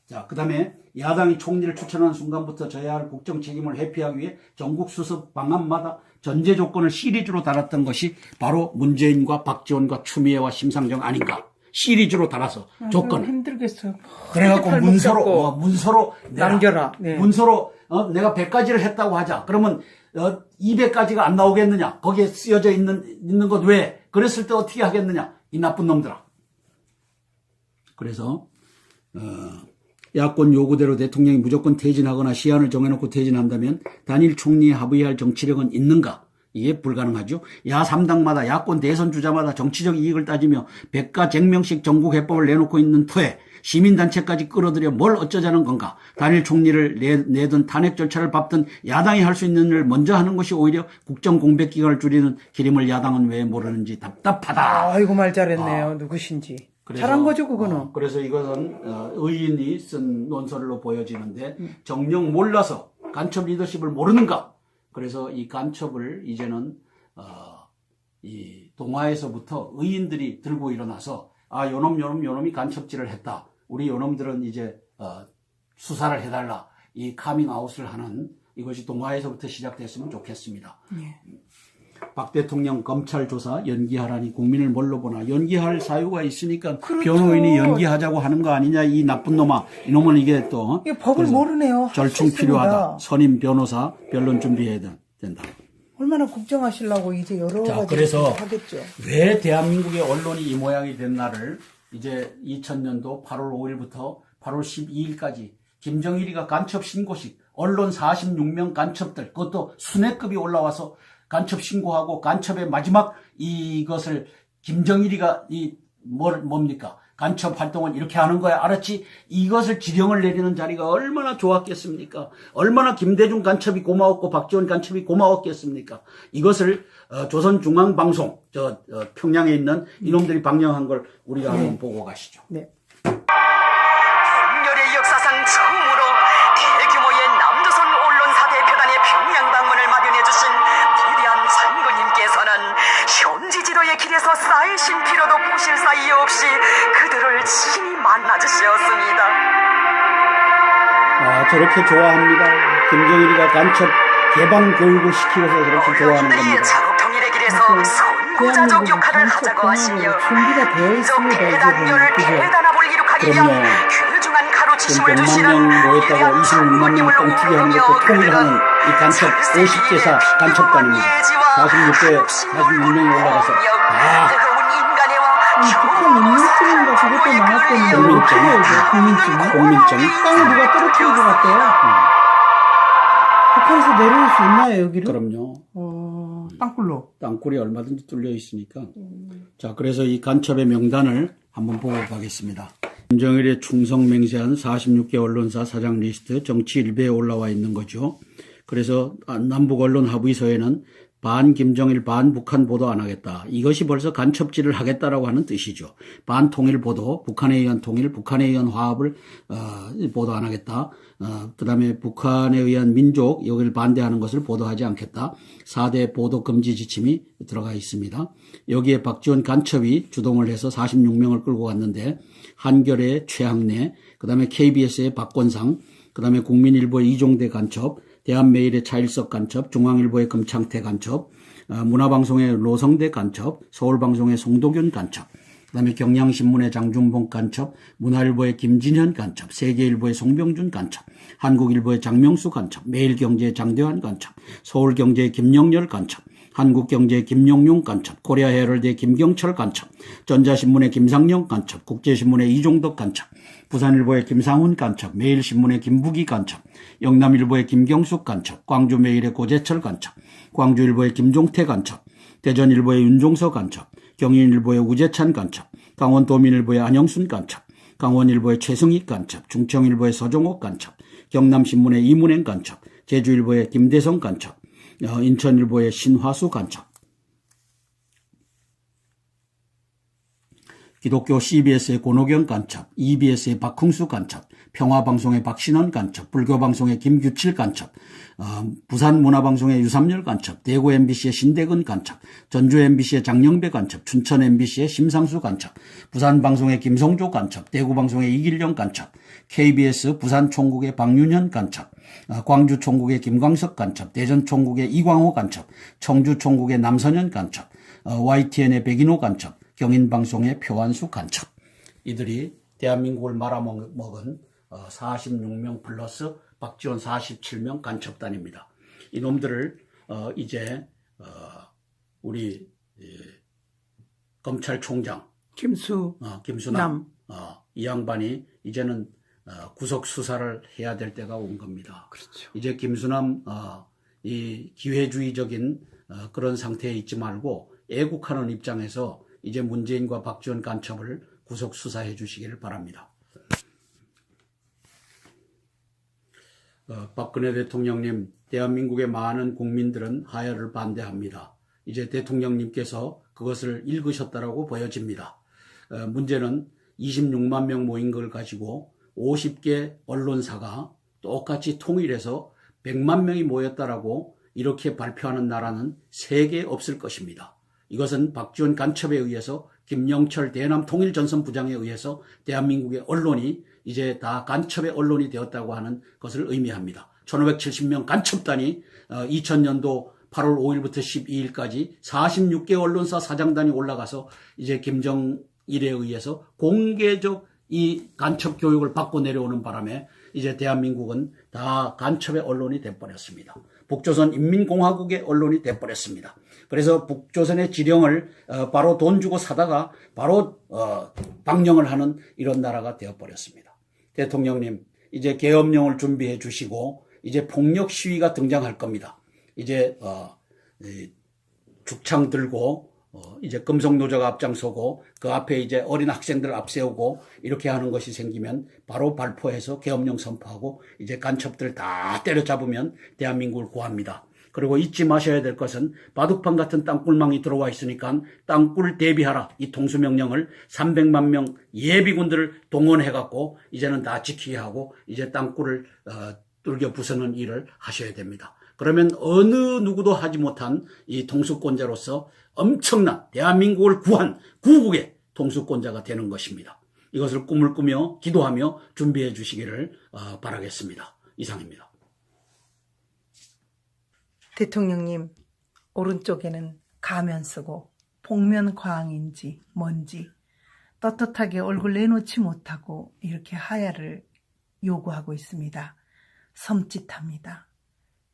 자, 그다음에 야당이 총리를 추천하는 순간부터 져야 할 국정 책임을 회피하기 위해 전국 수습 방안마다 전제 조건을 시리즈로 달았던 것이 바로 문재인과 박지원과 추미애와 심상정 아닌가? 시리즈로 달아서 조건을. 힘들겠어요. 그래갖고 문서로 남겨라. 네. 문서로 내가 100가지를 했다고 하자. 그러면 200가지가 안 나오겠느냐? 거기에 쓰여져 있는 것 왜? 그랬을 때 어떻게 하겠느냐? 이 나쁜 놈들아. 그래서 야권 요구대로 대통령이 무조건 퇴진하거나 시한을 정해놓고 퇴진한다면 단일 총리에 합의할 정치력은 있는가? 이게 불가능하죠. 야 3당마다 야권 대선 주자마다 정치적 이익을 따지며 백가쟁명식 전국 해법을 내놓고 있는 터에 시민단체까지 끌어들여 뭘 어쩌자는 건가. 단일 총리를 내든 탄핵 절차를 밟든 야당이 할 수 있는 일을 먼저 하는 것이 오히려 국정 공백 기간을 줄이는 기림을 야당은 왜 모르는지 답답하다. 아이고 말 잘했네요. 누구신지. 잘한 거죠 그거는. 그래서 이것은 의인이 쓴 논설로 보여지는데 정녕 몰라서 간첩 리더십을 모르는가. 그래서 이 간첩을 이제는 이 동아에서부터 의인들이 들고 일어나서 아 요놈이 간첩질을 했다. 우리 요놈들은 이제 수사를 해달라. 이 카밍아웃을 하는 이것이 동아에서부터 시작됐으면 좋겠습니다. 예. 박 대통령 검찰 조사 연기하라니 국민을 뭘로 보나. 연기할 사유가 있으니까 그렇죠. 변호인이 연기하자고 하는 거 아니냐. 이 나쁜 놈아. 이놈은 이게 또 이게 법을 모르네요. 절충 필요하다. 선임 변호사 변론 준비해야 된다. 얼마나 걱정하시려고 이제 여러 가지 그래서 하겠죠. 왜 대한민국의 언론이 이 모양이 된 날을 이제 2000년도 8월 5일부터 8월 12일까지 김정일이가 간첩 신고식 언론 46명 간첩들 그것도 순회급이 올라와서 간첩 신고하고 간첩의 마지막 이것을 김정일이가 뭡니까? 간첩 활동을 이렇게 하는 거야. 알았지? 이것을 지령을 내리는 자리가 얼마나 좋았겠습니까? 얼마나 김대중 간첩이 고마웠고 박지원 간첩이 고마웠겠습니까? 이것을 조선중앙방송 평양에 있는 이놈들이 방영한 걸 우리가 한번 보고 가시죠. 네. 인열의 역사상 처음으로 대규모의 남조선 언론사 대표단의 평양 방문을 마련해 주신 위대한 장군님께서는 현지 지도의 길에서 쌓이신 피로도 보실 사이 없이 그들을 친히 만나 주셨습니다. 저렇게 좋아합니다. 김정일이가 간첩 개방 교육을 시키고서 저렇게 좋아하는 어른들이 겁니다. 자국 통일의 길에서 선구자적 역할을 하자고 하시며 준비가 되어 있습니다. 대단료를 대단합을 이룩하기 위한 그럼요. 귀중한 가루치심을 지금 100만 주시는 명 모였다고 26만 명을 뻥튀기 하는 것도 통일하는 이 간첩 50개사 간첩단입니다. 46명이 올라가서 북한 인민증인가 그것도 나왔던데 국민증 땅을 누가 떨어뜨린 것 같대요. 북한에서 내려올 수 있나요 여기를? 그럼요. 땅굴로. 땅굴이 얼마든지 뚫려 있으니까. 자, 그래서 이 간첩의 명단을 한번 보고 가겠습니다. 김정일의 충성 맹세한 46개 언론사 사장 리스트 정치 일배에 올라와 있는 거죠. 그래서 남북 언론 합의서에는 반 김정일 반 북한 보도 안 하겠다. 이것이 벌써 간첩질을 하겠다라고 하는 뜻이죠. 반 통일 보도, 북한에 의한 통일, 북한에 의한 화합을 보도 안 하겠다. 그다음에 북한에 의한 민족 여기를 반대하는 것을 보도하지 않겠다. 4대 보도 금지 지침이 들어가 있습니다. 여기에 박지원 간첩이 주동을 해서 46명을 끌고 갔는데 한겨레의 최학래, 그다음에 KBS의 박권상, 그다음에 국민일보의 이종대 간첩, 대한매일의 차일석 간첩, 중앙일보의 금창태 간첩, 문화방송의 로성대 간첩, 서울방송의 송도균 간첩, 그다음에 경향신문의 장준봉 간첩, 문화일보의 김진현 간첩, 세계일보의 송병준 간첩, 한국일보의 장명수 간첩, 매일경제의 장대환 간첩, 서울경제의 김영렬 간첩, 한국경제의 김용용 간첩, 코리아헤럴드의 김경철 간첩, 전자신문의 김상영 간첩, 국제신문의 이종덕 간첩, 부산일보의 김상훈 간첩, 매일신문의 김부기 간첩, 영남일보의 김경숙 간첩, 광주매일의 고재철 간첩, 광주일보의 김종태 간첩, 대전일보의 윤종서 간첩, 경인일보의 우재찬 간첩, 강원도민일보의 안영순 간첩, 강원일보의 최승익 간첩, 중청일보의 서종옥 간첩, 경남신문의 이문행 간첩, 제주일보의 김대성 간첩, 인천일보의 신화수 간첩, 기독교 CBS의 권호경 간첩, EBS의 박흥수 간첩, 평화방송의 박신원 간첩, 불교방송의 김규칠 간첩, 부산문화방송의 유삼열 간첩, 대구 MBC의 신대근 간첩, 전주 MBC의 장영배 간첩, 춘천 MBC의 심상수 간첩, 부산방송의 김성조 간첩, 대구방송의 이길령 간첩, KBS 부산총국의 박윤현 간첩, 광주총국의 김광석 간첩, 대전총국의 이광호 간첩, 청주총국의 남선현 간첩, YTN의 백인호 간첩, 경인방송의 표완수 간첩. 이들이 대한민국을 말아먹은 46명 플러스 박지원 47명 간첩단입니다. 이놈들을 이제 우리 검찰총장 김수남 이 양반이 이제는 구속 수사를 해야 될 때가 온 겁니다. 그렇죠. 이제 김수남 이 기회주의적인 그런 상태에 있지 말고 애국하는 입장에서 이제 문재인과 박지원 간첩을 구속 수사해 주시기를 바랍니다. 박근혜 대통령님, 대한민국의 많은 국민들은 하야를 반대합니다. 이제 대통령님께서 그것을 읽으셨다라고 보여집니다. 문제는 26만 명 모인 걸 가지고 50개 언론사가 똑같이 통일해서 100만 명이 모였다라고 이렇게 발표하는 나라는 3개 없을 것입니다. 이것은 박지원 간첩에 의해서 김영철 대남 통일전선 부장에 의해서 대한민국의 언론이 이제 다 간첩의 언론이 되었다고 하는 것을 의미합니다. 1570명 간첩단이 2000년도 8월 5일부터 12일까지 46개 언론사 사장단이 올라가서 이제 김정일에 의해서 공개적 이 간첩 교육을 받고 내려오는 바람에 이제 대한민국은 다 간첩의 언론이 돼버렸습니다. 북조선 인민공화국의 언론이 돼버렸습니다. 그래서 북조선의 지령을 바로 돈 주고 사다가 바로 방영을 하는 이런 나라가 되어버렸습니다. 대통령님, 이제 계엄령을 준비해 주시고 이제 폭력 시위가 등장할 겁니다. 이제 죽창 들고 이제 금속노조가 앞장서고 그 앞에 이제 어린 학생들 앞세우고 이렇게 하는 것이 생기면 바로 발포해서 계엄령 선포하고 이제 간첩들 다 때려잡으면 대한민국을 구합니다. 그리고 잊지 마셔야 될 것은 바둑판 같은 땅굴망이 들어와 있으니까 땅굴 대비하라. 이 통수명령을 300만 명 예비군들을 동원해갖고 이제는 다 지키게 하고 이제 땅굴을 뚫겨 부수는 일을 하셔야 됩니다. 그러면 어느 누구도 하지 못한 이 통수권자로서 엄청난 대한민국을 구한 구국의 통수권자가 되는 것입니다. 이것을 꿈을 꾸며 기도하며 준비해 주시기를 바라겠습니다. 이상입니다. 대통령님, 오른쪽에는 가면 쓰고 복면가왕인지 뭔지 떳떳하게 얼굴 내놓지 못하고 이렇게 하야를 요구하고 있습니다. 섬찟합니다.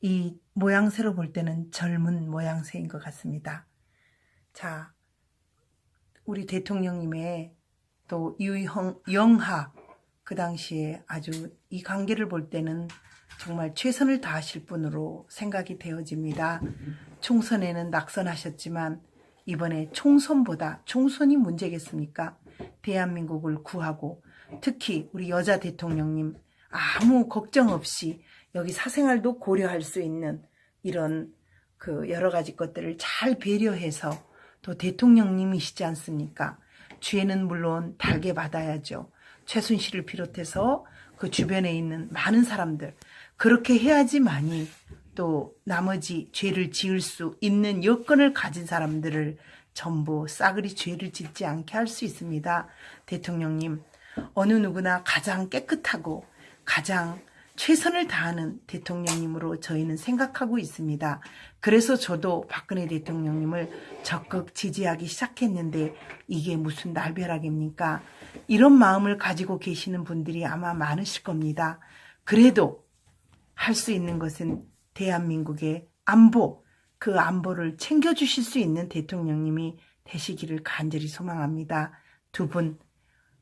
이 모양새로 볼 때는 젊은 모양새인 것 같습니다. 자, 우리 대통령님의 또 유영하 그 당시에 아주 이 관계를 볼 때는 정말 최선을 다하실 분으로 생각이 되어집니다. 총선에는 낙선하셨지만 이번에 총선보다 총선이 문제겠습니까? 대한민국을 구하고 특히 우리 여자 대통령님 아무 걱정 없이 여기 사생활도 고려할 수 있는 이런 그 여러 가지 것들을 잘 배려해서 또 대통령님이시지 않습니까? 죄는 물론 달게 받아야죠. 최순실을 비롯해서 그 주변에 있는 많은 사람들 그렇게 해야지만이 또 나머지 죄를 지을 수 있는 여건을 가진 사람들을 전부 싸그리 죄를 짓지 않게 할 수 있습니다. 대통령님, 어느 누구나 가장 깨끗하고 가장 최선을 다하는 대통령님으로 저희는 생각하고 있습니다. 그래서 저도 박근혜 대통령님을 적극 지지하기 시작했는데 이게 무슨 날벼락입니까? 이런 마음을 가지고 계시는 분들이 아마 많으실 겁니다. 그래도 할 수 있는 것은 대한민국의 안보, 그 안보를 챙겨주실 수 있는 대통령님이 되시기를 간절히 소망합니다. 두 분,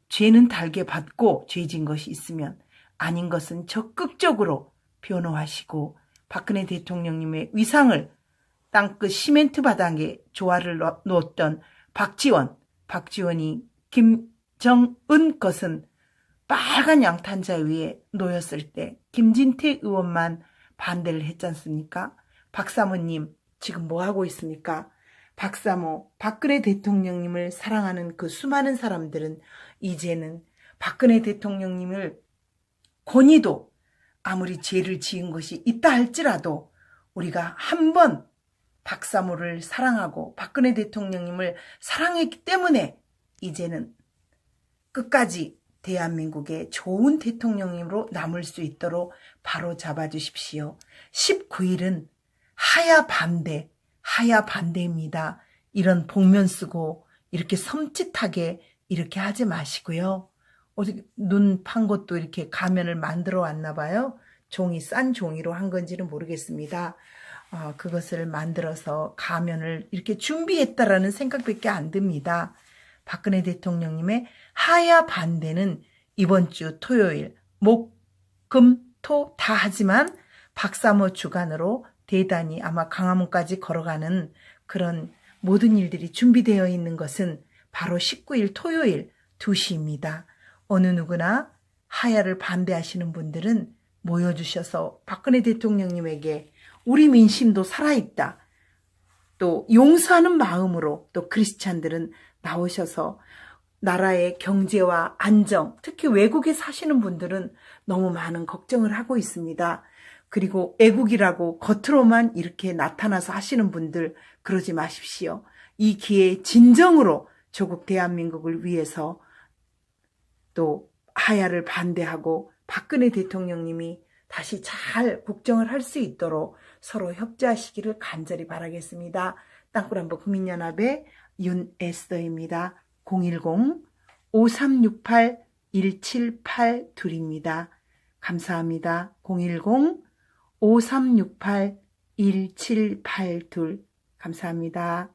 죄는 달게 받고 죄진 것이 있으면 아닌 것은 적극적으로 변호하시고 박근혜 대통령님의 위상을 땅끝 시멘트 바닥에 조화를 놓았던 박지원이 김정은 것은 빨간 양탄자 위에 놓였을 때 김진태 의원만 반대를 했지 않습니까? 박사모님 지금 뭐 하고 있습니까? 박사모, 박근혜 대통령님을 사랑하는 그 수많은 사람들은 이제는 박근혜 대통령님을 권위도 아무리 죄를 지은 것이 있다 할지라도 우리가 한번 박사모를 사랑하고 박근혜 대통령님을 사랑했기 때문에 이제는 끝까지 대한민국의 좋은 대통령님으로 남을 수 있도록 바로 잡아주십시오. 19일은 하야 반대입니다. 이런 복면 쓰고 이렇게 섬찟하게 이렇게 하지 마시고요. 어디 눈 판 것도 이렇게 가면을 만들어 왔나 봐요. 싼 종이로 한 건지는 모르겠습니다. 그것을 만들어서 가면을 이렇게 준비했다라는 생각밖에 안 듭니다. 박근혜 대통령님의 하야 반대는 이번 주 토요일, 목, 금, 토 다 하지만 박사모 주간으로 대단히 아마 강화문까지 걸어가는 그런 모든 일들이 준비되어 있는 것은 바로 19일 토요일 2시입니다. 어느 누구나 하야를 반대하시는 분들은 모여주셔서 박근혜 대통령님에게 우리 민심도 살아있다. 또 용서하는 마음으로 또 크리스찬들은 나오셔서 나라의 경제와 안정, 특히 외국에 사시는 분들은 너무 많은 걱정을 하고 있습니다. 그리고 애국이라고 겉으로만 이렇게 나타나서 하시는 분들 그러지 마십시오. 이 기회에 진정으로 조국 대한민국을 위해서 또 하야를 반대하고 박근혜 대통령님이 다시 잘 국정을 할 수 있도록 서로 협조하시기를 간절히 바라겠습니다. 땅굴한보 국민연합의 윤에스더입니다. 010-5368-1782입니다. 감사합니다. 010-5368-1782 감사합니다.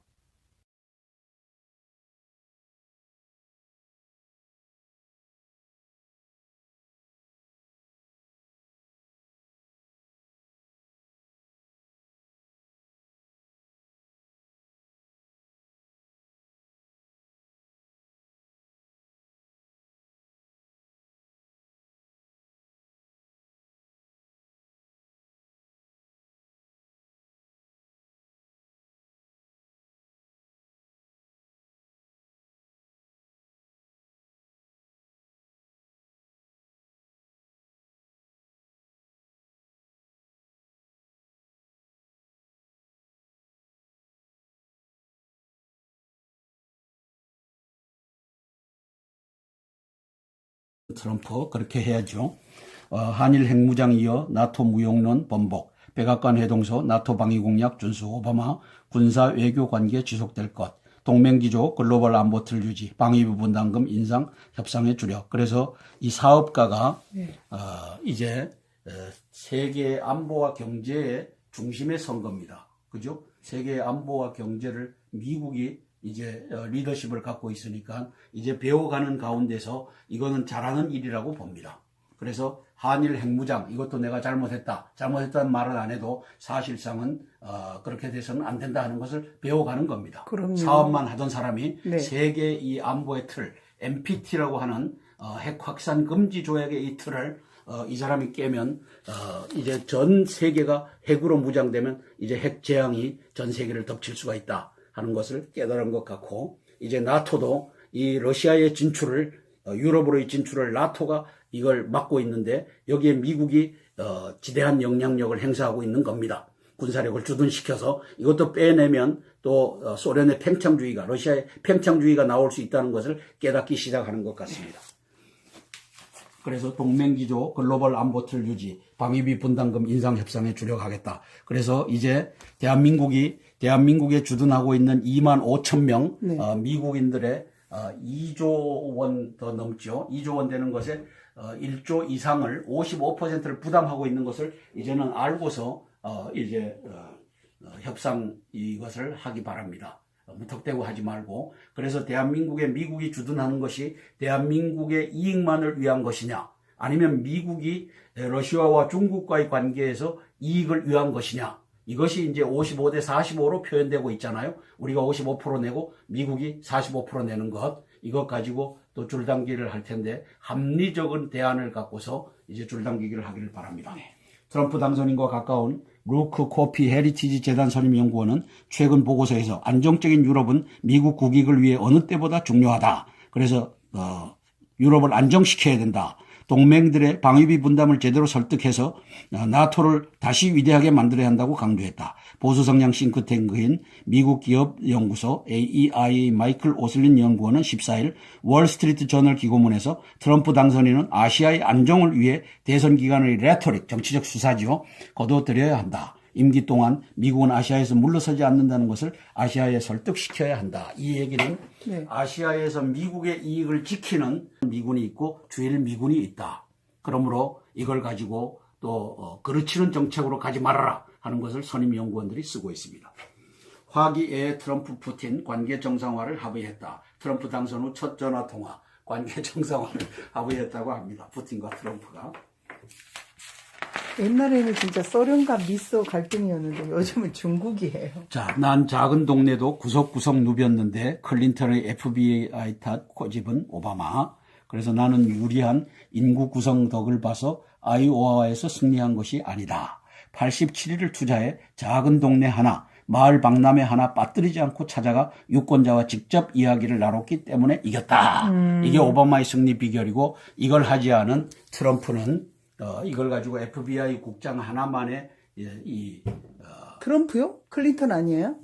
트럼프 그렇게 해야죠. 한일 핵무장 이어 나토 무용론 번복, 백악관 회동서 나토 방위 공약 준수, 오바마 군사 외교 관계 지속될 것, 동맹기조 글로벌 안보 틀 유지, 방위부 분담금 인상 협상에 주력. 그래서 이 사업가가 이제 세계 안보와 경제의 중심에 선 겁니다. 그죠? 세계 안보와 경제를 미국이 이제 리더십을 갖고 있으니까 이제 배워가는 가운데서 이거는 잘하는 일이라고 봅니다. 그래서 한일 핵무장 이것도 내가 잘못했다는 말을 안 해도 사실상은 그렇게 돼서는 안 된다 하는 것을 배워가는 겁니다. 그럼요. 사업만 하던 사람이 네. 세계 이 안보의 틀 NPT라고 하는 핵 확산 금지 조약의 이 틀을 이 사람이 깨면 이제 전 세계가 핵으로 무장되면 이제 핵 재앙이 전 세계를 덮칠 수가 있다 하는 것을 깨달은 것 같고, 이제 나토도 이 러시아의 진출을 유럽으로의 진출을 나토가 이걸 막고 있는데 여기에 미국이 지대한 영향력을 행사하고 있는 겁니다. 군사력을 주둔시켜서 이것도 빼내면 또 소련의 팽창주의가, 러시아의 팽창주의가 나올 수 있다는 것을 깨닫기 시작하는 것 같습니다. 그래서 동맹기조 글로벌 안보 틀 유지, 방위비 분담금 인상 협상에 주력하겠다. 그래서 이제 대한민국에 주둔하고 있는 2만 5천 명 미국인들의 2조 원 더 넘죠. 2조 원 되는 것에 1조 이상을 55%를 부담하고 있는 것을 이제는 알고서 이제 협상 이것을 하기 바랍니다. 무턱대고 하지 말고. 그래서 대한민국에 미국이 주둔하는 것이 대한민국의 이익만을 위한 것이냐, 아니면 미국이 러시아와 중국과의 관계에서 이익을 위한 것이냐, 이것이 이제 55대 45로 표현되고 있잖아요. 우리가 55% 내고 미국이 45% 내는 것, 이것 가지고 또 줄당기를 할 텐데 합리적인 대안을 갖고서 이제 줄당기기를 하기를 바랍니다. 트럼프 당선인과 가까운 루크 코피 헤리티지 재단 선임연구원은 최근 보고서에서 안정적인 유럽은 미국 국익을 위해 어느 때보다 중요하다. 그래서 유럽을 안정시켜야 된다. 동맹들의 방위비 분담을 제대로 설득해서 나토를 다시 위대하게 만들어야 한다고 강조했다. 보수 성향 싱크탱크인 미국 기업 연구소 AEIA 마이클 오슬린 연구원은 14일 월스트리트 저널 기고문에서 트럼프 당선인은 아시아의 안정을 위해 대선 기간의 레토릭, 정치적 수사지요, 거둬들여야 한다. 임기 동안 미국은 아시아에서 물러서지 않는다는 것을 아시아에 설득시켜야 한다. 이 얘기는 아시아에서 미국의 이익을 지키는 미군이 있고 주일 미군이 있다. 그러므로 이걸 가지고 또 그르치는 정책으로 가지 말아라 하는 것을 선임연구원들이 쓰고 있습니다. 화기애애 트럼프 푸틴 관계 정상화를 합의했다. 트럼프 당선 후 첫 전화통화, 관계 정상화를 합의했다고 합니다. 푸틴과 트럼프가. 옛날에는 진짜 소련과 미소 갈등이었는데 요즘은 중국이에요. 자, 난 작은 동네도 구석구석 누볐는데 클린턴의 FBI 탓 고집은 오바마. 그래서 나는 유리한 인구 구성 덕을 봐서 아이오와에서 승리한 것이 아니다. 87일을 투자해 작은 동네 하나, 마을 박람회 하나 빠뜨리지 않고 찾아가 유권자와 직접 이야기를 나눴기 때문에 이겼다. 이게 오바마의 승리 비결이고, 이걸 하지 않은 트럼프는 이걸 가지고 FBI 국장 하나만의 트럼프요? 클린턴 아니에요?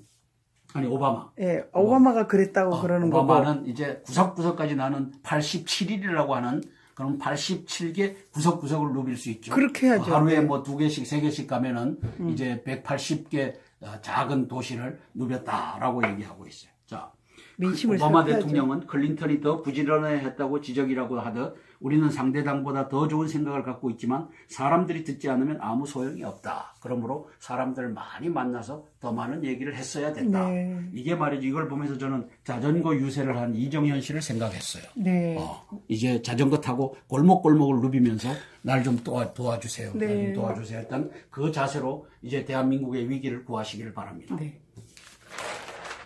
아니 오바마. 예, 오바마가 그랬다고 그러는 거고. 오바마는 이제 구석구석까지 나는 87일이라고 하는 그럼 87개 구석구석을 누빌 수 있죠. 그렇게 해야죠. 하루에 뭐 2개씩 3개씩 가면은 이제 180개 작은 도시를 누볐다라고 얘기하고 있어요. 자, 민심을 오바마 살펴야죠. 대통령은 클린턴이 더 부지런해했다고 지적이라고 하듯 우리는 상대당보다 더 좋은 생각을 갖고 있지만 사람들이 듣지 않으면 아무 소용이 없다. 그러므로 사람들을 많이 만나서 더 많은 얘기를 했어야 된다. 네. 이게 말이죠. 이걸 보면서 저는 자전거 유세를 한 이정현 씨를 생각했어요. 네. 이제 자전거 타고 골목골목을 누비면서 날 좀 도와주세요. 네. 날 좀 도와주세요. 했던 그 자세로 이제 대한민국의 위기를 구하시기를 바랍니다. 네.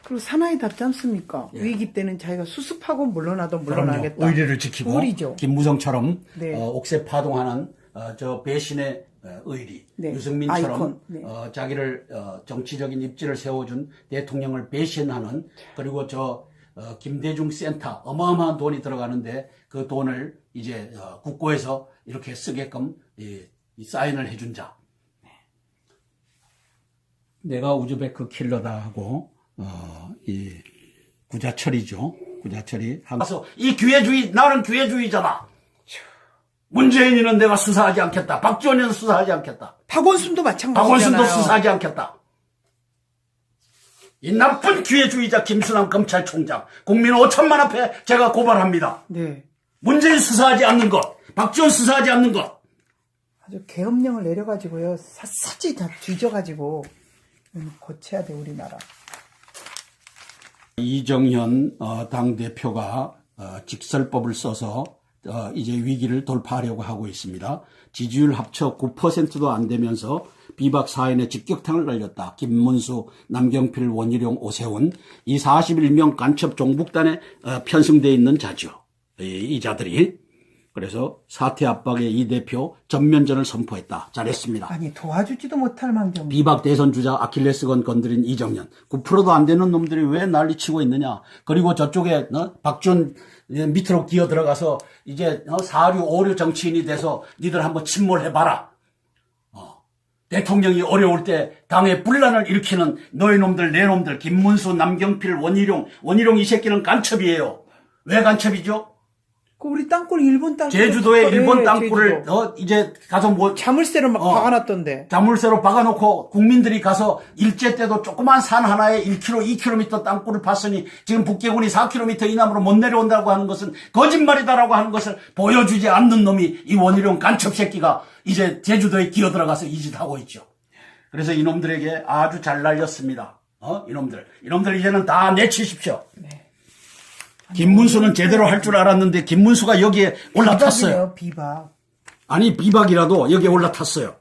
그리고 사나이 답지 않습니까? 위기 때는 자기가 수습하고 물러나도 물러나겠다. 그럼요. 의리를 지키고 의리죠. 김무성처럼 네. 옥새 파동하는 저 배신의 의리, 네. 유승민처럼 아이콘. 네. 자기를 정치적인 입지를 세워준 대통령을 배신하는, 그리고 저 김대중 센터 어마어마한 돈이 들어가는데 그 돈을 이제 국고에서 이렇게 쓰게끔 이 사인을 해준 자. 내가 우즈베크 킬러다 하고 이 구자철이죠. 구자철이 가서 이 기회주의, 나는 기회주의자다. 문재인이는 내가 수사하지 않겠다. 박지원이는 수사하지 않겠다. 박원순도 마찬가지잖아요. 박원순도 수사하지 않겠다. 이 나쁜 기회주의자 김수남 검찰총장, 국민 5천만 앞에 제가 고발합니다. 네. 문재인 수사하지 않는 것, 박지원 수사하지 않는 것. 아주 계엄령을 내려가지고요. 샅샅이 다 뒤져가지고 고쳐야 돼, 우리나라. 이정현 당대표가 직설법을 써서 이제 위기를 돌파하려고 하고 있습니다. 지지율 합쳐 9%도 안 되면서 비박 사인에 직격탄을 날렸다. 김문수, 남경필, 원희룡, 오세훈, 이 41명 간첩 종북단에 편승되어 있는 자죠. 이 자들이. 그래서 사퇴 압박의 이 대표 전면전을 선포했다. 잘했습니다. 아니 도와주지도 못할 망정. 비박 대선 주자 아킬레스건 건드린 이정현. 9%도 안 되는 놈들이 왜 난리치고 있느냐. 그리고 저쪽에 박지원 밑으로 기어 들어가서 이제 4류 5류 정치인이 돼서 니들 한번 침몰해봐라. 대통령이 어려울 때 당의 분란을 일으키는 너희 놈들 내 놈들 김문수 남경필 원희룡 이 새끼는 간첩이에요. 왜 간첩이죠? 그 우리 땅굴 일본 땅굴 제주도에 일본 땅굴을 제주도. 이제 가서 뭐 자물쇠로 막 박아놨던데. 자물쇠로 박아놓고 국민들이 가서 일제 때도 조그만 산 하나에 1km, 2km 땅굴을 팠으니 지금 북계군이 4km 이남으로 못 내려온다고 하는 것은 거짓말이다라고 하는 것을 보여주지 않는 놈이 이 원희룡 간첩 새끼가 이제 제주도에 기어들어가서 이 짓 하고 있죠. 그래서 이놈들에게 아주 잘 날렸습니다. 이놈들 이제는 다 내치십시오. 네. 김문수는 제대로 할 줄 알았는데 김문수가 여기에 올라탔어요. 비박. 아니 비박이라도 여기에 올라탔어요.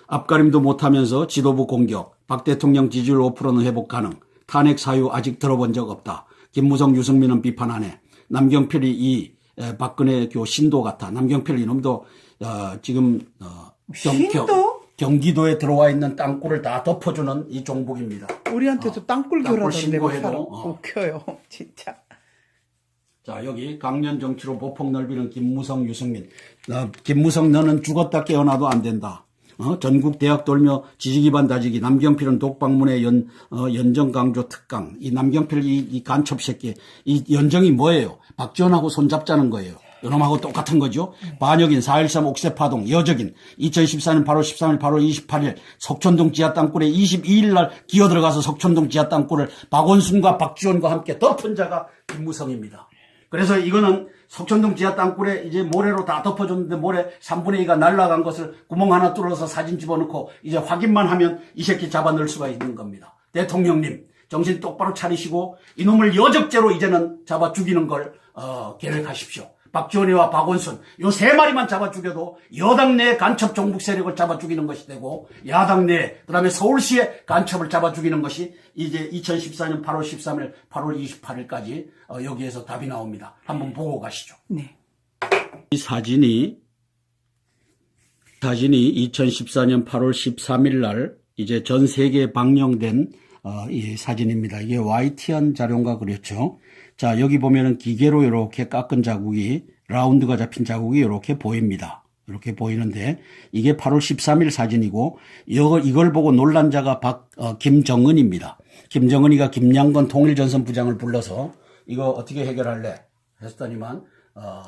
앞가림도 못하면서 지도부 공격, 박 대통령 지지율 5%는 회복 가능, 탄핵 사유 아직 들어본 적 없다. 김무성 유승민은 비판하네. 남경필이 이 박근혜 교 신도 같아. 남경필 이놈도 지금 신도? 경기도에 들어와 있는 땅굴을 다 덮어주는 이 종북입니다. 우리한테도 땅굴 땅굴 교라던데 신고해도, 웃겨요 진짜. 자, 여기 강연 정치로 보폭 넓이는 김무성, 유승민. 김무성 너는 죽었다 깨어나도 안 된다. 전국 대학 돌며 지지기반 다지기. 남경필은 독방문의 연정 강조 특강. 이 남경필 이 간첩 새끼. 이 연정이 뭐예요? 박지원하고 손잡자는 거예요. 이놈하고 똑같은 거죠. 반역인 4.13 옥새파동 여적인 2014년 8월 13일 8월 28일 석촌동 지하 땅굴에 22일 날 기어들어가서 석촌동 지하 땅굴을 박원순과 박지원과 함께 덮은 자가 김무성입니다. 그래서 이거는 석촌동 지하 땅굴에 이제 모래로 다 덮어줬는데 모래 3분의 2가 날아간 것을 구멍 하나 뚫어서 사진 집어넣고 이제 확인만 하면 이 새끼 잡아 넣을 수가 있는 겁니다. 대통령님 정신 똑바로 차리시고 이놈을 여적죄로 이제는 잡아 죽이는 걸 계획하십시오. 박지원이와 박원순 요 세 마리만 잡아 죽여도 여당 내 간첩 종북 세력을 잡아 죽이는 것이 되고 야당 내 그다음에 서울시의 간첩을 잡아 죽이는 것이 이제 2014년 8월 13일 8월 28일까지 여기에서 답이 나옵니다. 한번 보고 가시죠. 네. 이 사진이 2014년 8월 13일 날 이제 전 세계에 방영된 이 사진입니다. 이게 YTN 자료인가 그렇죠. 자, 여기 보면은 기계로 이렇게 깎은 자국이 라운드가 잡힌 자국이 이렇게 보입니다. 이렇게 보이는데 이게 8월 13일 사진이고 이걸 보고 놀란 자가 김정은입니다. 김정은이가 김양건 통일전선 부장을 불러서 이거 어떻게 해결할래 했더니만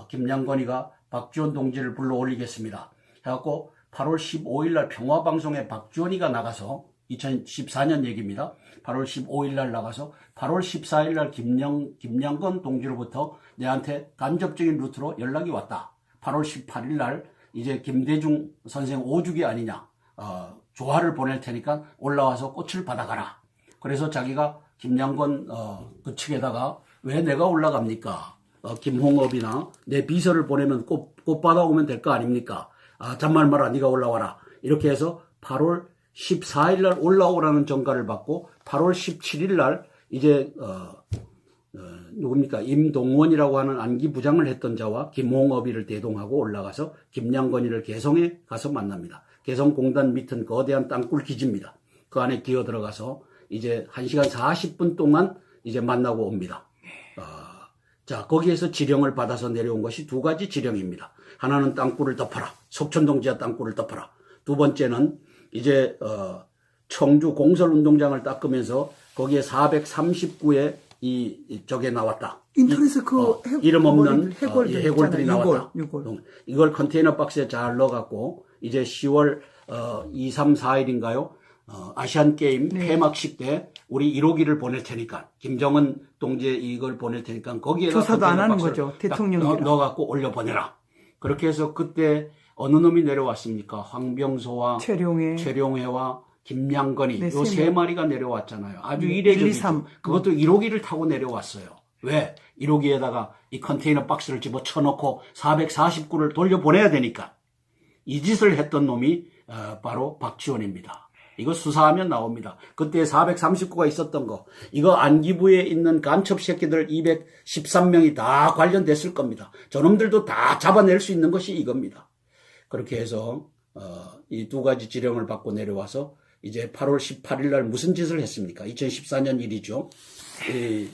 김양건이가 박지원 동지를 불러 올리겠습니다. 해갖고 8월 15일 날 평화방송에 박지원이가 나가서 2014년 얘기입니다. 8월 15일 날 나가서 8월 14일 날 김양건 동지로부터 내한테 간접적인 루트로 연락이 왔다. 8월 18일 날 이제 김대중 선생 5주기 아니냐. 조화를 보낼 테니까 올라와서 꽃을 받아가라. 그래서 자기가 김양건 그 측에다가 왜 내가 올라갑니까? 김홍업이나 내 비서를 보내면 꽃 받아오면 될 거 아닙니까? 잔말 마라 네가 올라와라. 이렇게 해서 8월 14일 날 올라오라는 전가를 받고 8월 17일 날 이제 누굽니까? 임동원이라고 하는 안기 부장을 했던 자와 김홍업이를 대동하고 올라가서 김양건이를 개성에 가서 만납니다. 개성공단 밑은 거대한 땅굴 기지입니다. 그 안에 기어 들어가서 이제 1시간 40분 동안 이제 만나고 옵니다. 자, 거기에서 지령을 받아서 내려온 것이 두 가지 지령입니다. 하나는 땅굴을 덮어라. 석촌동 지하 땅굴을 덮어라. 두 번째는 이제 청주 공설운동장을 닦으면서 거기에 439의 저게 나왔다. 인터넷에 이름 없는 해골들이 나왔다. 이걸 컨테이너 박스에 잘 넣어갖고 이제 10월 2, 3, 4일인가요? 아시안게임 폐막식 때 우리 1호기를 보낼 테니까 김정은 동지에 이걸 보낼 테니까 거기에다 조사도 안 하는 거죠. 대통령이랑 넣어갖고 올려보내라. 그렇게 해서 그때 어느 놈이 내려왔습니까? 황병소와 최룡해와 김양건이 네, 요 세 마리가 내려왔잖아요. 아주 이례적이죠. 그것도 1호기를 타고 내려왔어요. 왜? 1호기에다가 이 컨테이너 박스를 집어쳐놓고 449를 돌려보내야 되니까. 이 짓을 했던 놈이 바로 박지원입니다. 이거 수사하면 나옵니다. 그때 439가 있었던 거. 이거 안기부에 있는 간첩 새끼들 213명이 다 관련됐을 겁니다. 저놈들도 다 잡아낼 수 있는 것이 이겁니다. 그렇게 해서 이 두 가지 지령을 받고 내려와서 이제 8월 18일 날 무슨 짓을 했습니까? 2014년 일이죠. 이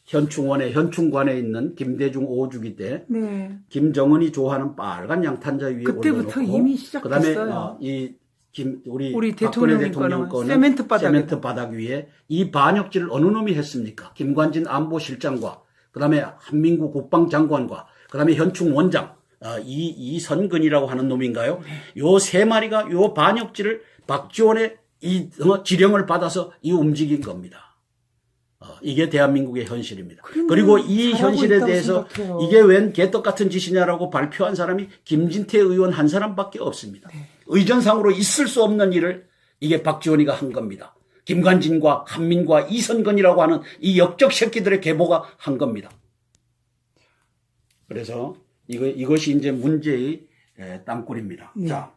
현충관에 있는 김대중 5주기 때 네. 김정은이 좋아하는 빨간 양탄자 위에 그때부터 올려놓고 이미 시작됐어요. 그다음에 우리 박근혜 대통령이 대통령 거는 세멘트 바닥 위에 이 반역질을 어느 놈이 했습니까? 김관진 안보실장과 그다음에 한민구 국방장관과 그다음에 현충원장 이선근이라고 하는 놈인가요? 요 세 마리가 요 반역질을 박지원의 이 지령을 받아서 이 움직인 겁니다. 이게 대한민국의 현실입니다. 그리고 이 현실에 대해서 생각해요. 이게 웬 개떡 같은 짓이냐라고 발표한 사람이 김진태 의원 한 사람밖에 없습니다. 네. 의전상으로 있을 수 없는 일을 이게 박지원이가 한 겁니다. 김관진과 한민과 이선근이라고 하는 이 역적 새끼들의 계보가 한 겁니다. 그래서 이것이 이제 문제의 땅굴입니다. 네. 자,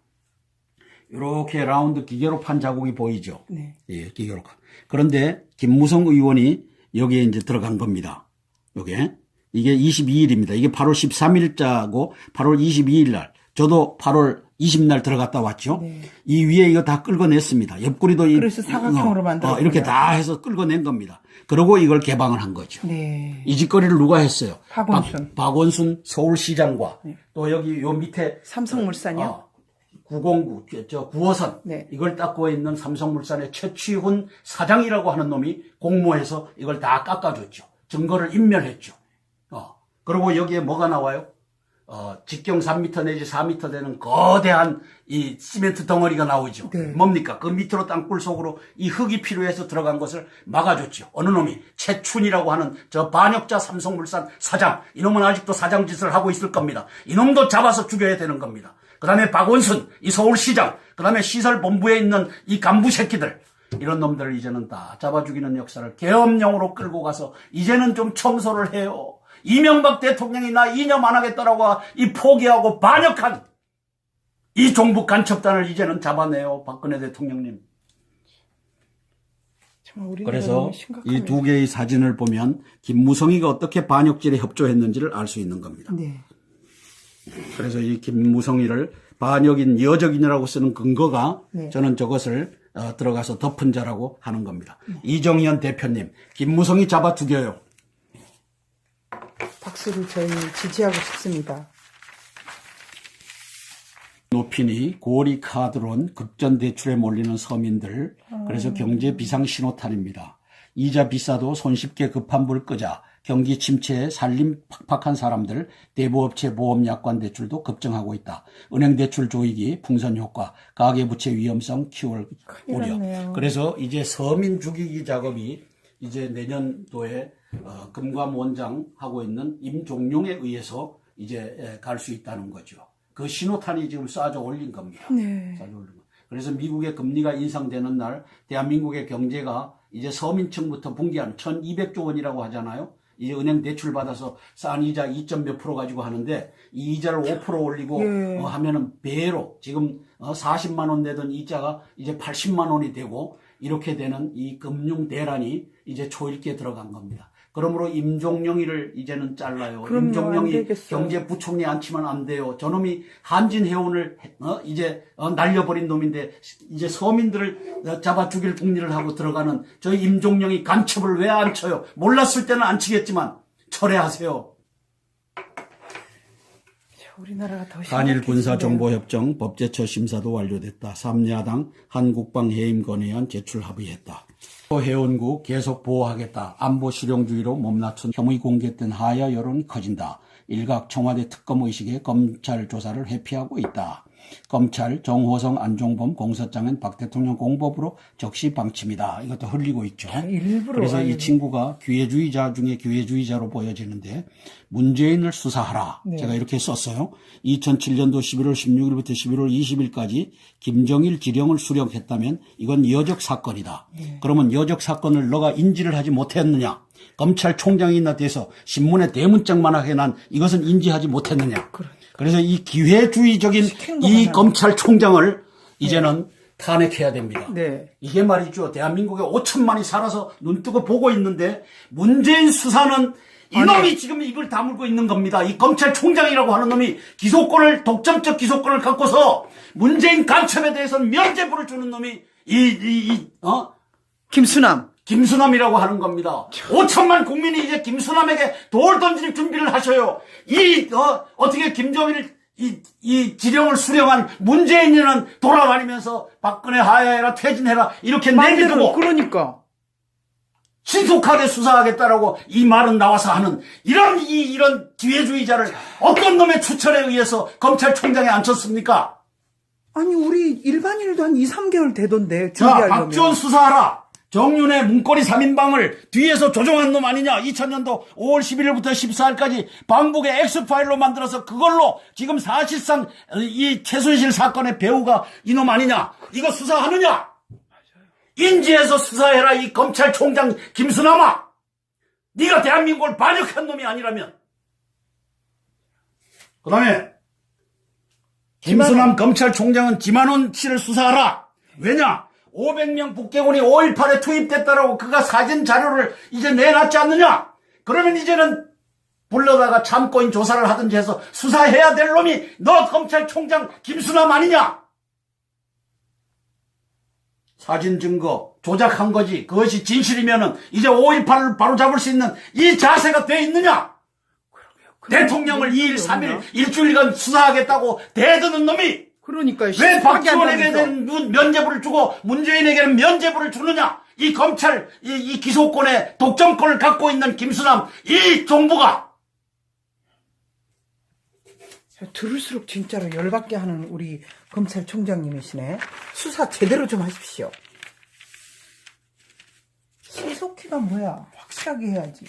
이렇게 라운드 기계로 판 자국이 보이죠? 네. 예, 기계로. 그런데 김무성 의원이 여기에 이제 들어간 겁니다. 이게 22일입니다. 이게 8월 13일자고 8월 22일 날. 저도 8월 20날 들어갔다 왔죠. 네. 이 위에 이거 다 끌어냈습니다. 옆구리도 그래서 사각형으로 만들었군요. 이렇게 다 해서 끌어낸 겁니다. 그러고 이걸 개방을 한 거죠. 네. 이 짓거리를 누가 했어요? 박원순. 박원순 서울시장과 네. 또 여기 요 밑에 삼성물산이요? 909, 9호선. 네. 이걸 닦고 있는 삼성물산의 최취훈 사장이라고 하는 놈이 공모해서 이걸 다 깎아줬죠. 증거를 인멸했죠. 그리고 여기에 뭐가 나와요? 직경 3m 내지 4m 되는 거대한 이 시멘트 덩어리가 나오죠. 네. 뭡니까? 그 밑으로 땅굴 속으로 이 흙이 필요해서 들어간 것을 막아줬죠. 어느 놈이? 최춘이라고 하는 저 반역자 삼성물산 사장. 이놈은 아직도 사장 짓을 하고 있을 겁니다. 이놈도 잡아서 죽여야 되는 겁니다. 그 다음에 박원순, 이 서울시장, 그 다음에 시설본부에 있는 이 간부 새끼들. 이런 놈들을 이제는 다 잡아 죽이는 역사를 계엄령으로 끌고 가서 이제는 좀 청소를 해요. 이명박 대통령이 나 이념 안 하겠다라고 이 포기하고 반역한 이 종북 간첩단을 이제는 잡아내요. 박근혜 대통령님. 정말 우리나라 그래서 너무 심각합니다. 이 두 개의 사진을 보면 김무성이가 어떻게 반역질에 협조했는지를 알 수 있는 겁니다. 네. 그래서 이 김무성이를 반역인 여적인이라고 쓰는 근거가 네. 저는 저것을 들어가서 덮은 자라고 하는 겁니다. 이정현 대표님, 김무성이 잡아 죽여요. 박수를 저희는 지지하고 싶습니다. 높이니 고리 카드론 급전 대출에 몰리는 서민들. 그래서 경제 비상 신호탄입니다. 이자 비싸도 손쉽게 급한 불 끄자. 경기 침체에 살림 팍팍한 사람들, 대부업체 보험 약관 대출도 급증하고 있다. 은행 대출 조이기, 풍선 효과, 가계부채 위험성 키울 우려. 났네요. 그래서 이제 서민 죽이기 작업이 이제 내년도에 금감 원장 하고 있는 임종용에 의해서 이제 갈 수 있다는 거죠. 그 신호탄이 지금 쏴져 올린 겁니다. 네. 쏴져 올린 거. 그래서 미국의 금리가 인상되는 날 대한민국의 경제가 이제 서민층부터 붕괴한 1200조 원이라고 하잖아요. 이제 은행 대출 받아서 싼 이자 2몇 프로 가지고 하는데 이 이자를 5% 올리고 예. 하면은 배로 지금 40만 원 내던 이자가 이제 80만 원이 되고 이렇게 되는 이 금융 대란이 이제 초읽기에 들어간 겁니다. 그러므로 임종영이를 이제는 잘라요. 그럼요, 임종영이 안 되겠어요. 경제부총리 앉히면 안 돼요. 저놈이 한진해운을 이제 날려버린 놈인데 이제 서민들을 잡아 죽일 궁리를 하고 들어가는 저 임종영이 간첩을 왜 안 쳐요? 몰랐을 때는 안 치겠지만 철회하세요. 우리나라가 더 한일 군사 심각해지네요. 정보 협정 법제처 심사도 완료됐다. 3야당 한국방 해임 건의안 제출 합의했다. 해운국 계속 보호하겠다. 안보 실용주의로 몸낮춘 혐의 공개된 하야 여론이 커진다. 일각 청와대 특검 의식에 검찰 조사를 회피하고 있다. 검찰 정호성 안종범 공소장은 박 대통령 공법으로 적시 방침이다. 이것도 흘리고 있죠. 일부러 그래서 이 아예. 친구가 기회주의자 중에 기회주의자로 보여지는데 문재인을 수사하라. 네. 제가 이렇게 썼어요. 2007년도 11월 16일부터 11월 20일까지 김정일 지령을 수령했다면 이건 여적 사건이다. 네. 그러면 여적 사건을 너가 인지를 하지 못했느냐. 검찰총장이나 돼서 신문에 대문짝만 하게 난 이것은 인지하지 못했느냐. 그래서 이 기회주의적인 시킨 거 이 하나. 검찰총장을 이제는 탄핵해야 됩니다. 네. 이게 말이죠. 대한민국에 5천만이 살아서 눈뜨고 보고 있는데 문재인 수사는 이놈이 지금 입을 다물고 있는 겁니다. 이 검찰총장이라고 하는 놈이 독점적 기소권을 갖고서 문재인 간첩에 대해서는 면죄부를 주는 놈이 김수남이라고 하는 겁니다. 5천만 국민이 이제 김수남에게 돌 던질 준비를 하셔요. 어떻게 김정일 이 지령을 수령한 문재인이는 돌아다니면서 박근혜 하야해라, 퇴진해라, 이렇게 내비두고. 그러니까. 신속하게 수사하겠다라고 이 말은 나와서 하는 이런 기회주의자를 어떤 놈의 추천에 의해서 검찰총장에 앉혔습니까? 아니, 우리 일반인도 한 2, 3개월 되던데, 자, 준비하려면. 박지원 수사하라. 정윤의 문고리 3인방을 뒤에서 조종한 놈 아니냐. 2000년도 5월 11일부터 14일까지 방북의 X파일로 만들어서 그걸로 지금 사실상 이 최순실 사건의 배우가 이놈 아니냐. 이거 수사하느냐. 인지해서 수사해라. 이 검찰총장 김수남아. 네가 대한민국을 반역한 놈이 아니라면. 그 다음에 김수남 검찰총장은 김한원 씨를 수사하라. 왜냐? 500명 북괴군이 5.18에 투입됐다라고 그가 사진 자료를 이제 내놨지 않느냐? 그러면 이제는 불러다가 참고인 조사를 하든지 해서 수사해야 될 놈이 너 검찰총장 김수남 아니냐? 사진 증거 조작한 거지. 그것이 진실이면은 이제 5.18을 바로 잡을 수 있는 이 자세가 돼 있느냐? 대통령을 2일, 3일, 일주일간 수사하겠다고 대드는 놈이 그러니까 왜 박지원에게는 면죄부를 주고 문재인에게는 면죄부를 주느냐? 이 검찰, 이 기소권의 독점권을 갖고 있는 김수남, 이 정부가. 들을수록 진짜로 열받게 하는 우리 검찰총장님이시네. 수사 제대로 좀 하십시오. 신속히가 뭐야? 확실하게 해야지.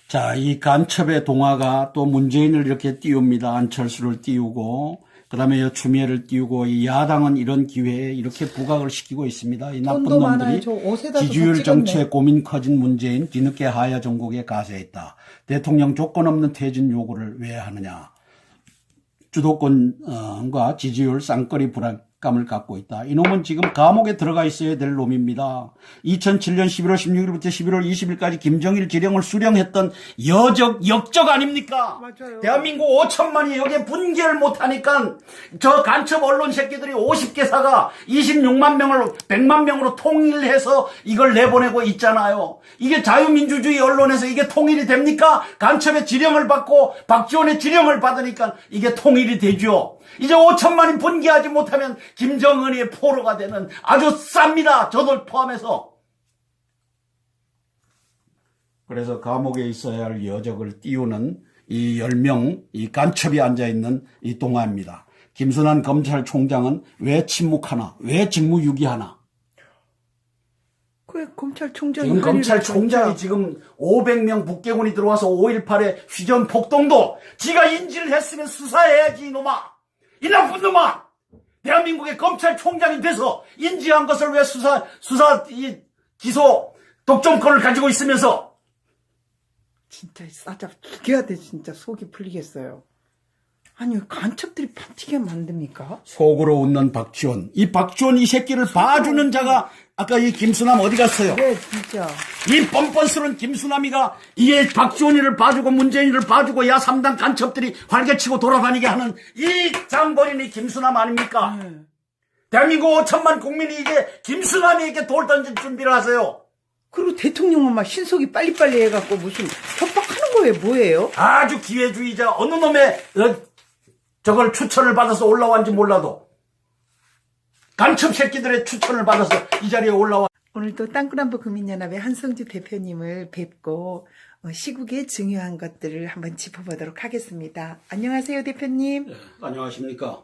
자, 이 간첩의 동화가 또 문재인을 이렇게 띄웁니다. 안철수를 띄우고, 그 다음에 추미애를 띄우고, 이 야당은 이런 기회에 이렇게 부각을 시키고 있습니다. 이 나쁜 놈들이 지지율 정치에 고민 커진 문재인 뒤늦게 하야 정국에 가세했다. 대통령 조건 없는 퇴진 요구를 왜 하느냐. 주도권과 지지율 쌍거리 불안감을 갖고 있다. 이놈은 지금 감옥에 들어가 있어야 될 놈입니다. 2007년 11월 16일부터 11월 20일까지 김정일 지령을 수령했던 역적 아닙니까? 맞아요. 대한민국 5천만이 여기에 분개를 못하니까 저 간첩 언론 새끼들이 50개사가 26만 명을 100만 명으로 통일해서 이걸 내보내고 있잖아요. 이게 자유민주주의 언론에서 이게 통일이 됩니까? 간첩의 지령을 받고 박지원의 지령을 받으니까 이게 통일이 되죠. 이제 5천만이 분개하지 못하면 김정은의 포로가 되는 아주 쌉니다. 저들 포함해서. 그래서 감옥에 있어야 할 여적을 띄우는 이 10명 이 간첩이 앉아있는 이 동화입니다. 김순환 검찰총장은 왜 침묵하나? 왜 직무유기하나? 그 검찰총장이 지금 검찰총장이 지금 500명 북괴군이 들어와서 5.18의 휘전 폭동도 지가 인지를 했으면 수사해야지 이놈아. 이 나쁜 놈아. 대한민국의 검찰총장이 돼서 인지한 것을 왜 기소 독점권을 가지고 있으면서. 진짜 싸잡 죽여야 돼. 진짜 속이 풀리겠어요. 아니 왜 간첩들이 파티게 만듭니까? 속으로 웃는 박지원. 이 박지원 이 새끼를 봐주는 자가 아까 이 김수남 어디 갔어요? 네 진짜. 이 뻔뻔스러운 김수남이가 이게 박지원이를 봐주고 문재인을 봐주고 야 3당 간첩들이 활개치고 돌아다니게 하는 이 장본인이 김수남 아닙니까? 네. 대한민국 5천만 국민이 이제 김수남이에게 돌 던질 준비를 하세요. 그리고 대통령은 막 신속히 빨리빨리 해갖고 무슨 협박하는 거예요 뭐예요? 아주 기회주의자 어느 놈의 저걸 추천을 받아서 올라왔는지 몰라도 간첩 새끼들의 추천을 받아서 이 자리에 올라와. 오늘도 땅굴안보 국민연합의 한성주 대표님을 뵙고 시국의 중요한 것들을 한번 짚어보도록 하겠습니다. 안녕하세요 대표님. 네, 안녕하십니까.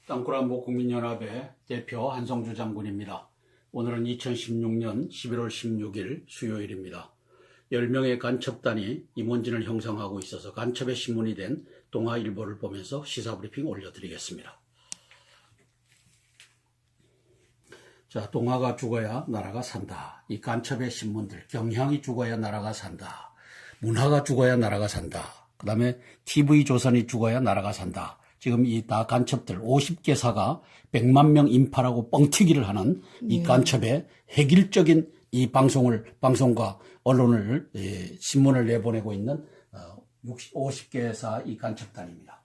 땅굴안보 국민연합의 대표 한성주 장군입니다. 오늘은 2016년 11월 16일 수요일입니다. 10명의 간첩단이 임원진을 형성하고 있어서 간첩의 신문이 된 동아일보를 보면서 시사브리핑 올려드리겠습니다. 자, 동아가 죽어야 나라가 산다. 이 간첩의 신문들, 경향이 죽어야 나라가 산다. 문화가 죽어야 나라가 산다. 그 다음에 TV조선이 죽어야 나라가 산다. 지금 이 다 간첩들 50개사가 100만 명 인파라고 뻥튀기를 하는 이 간첩의 획일적인 이 방송과 언론을 신문을 내보내고 있는 50개사 이 간첩단입니다.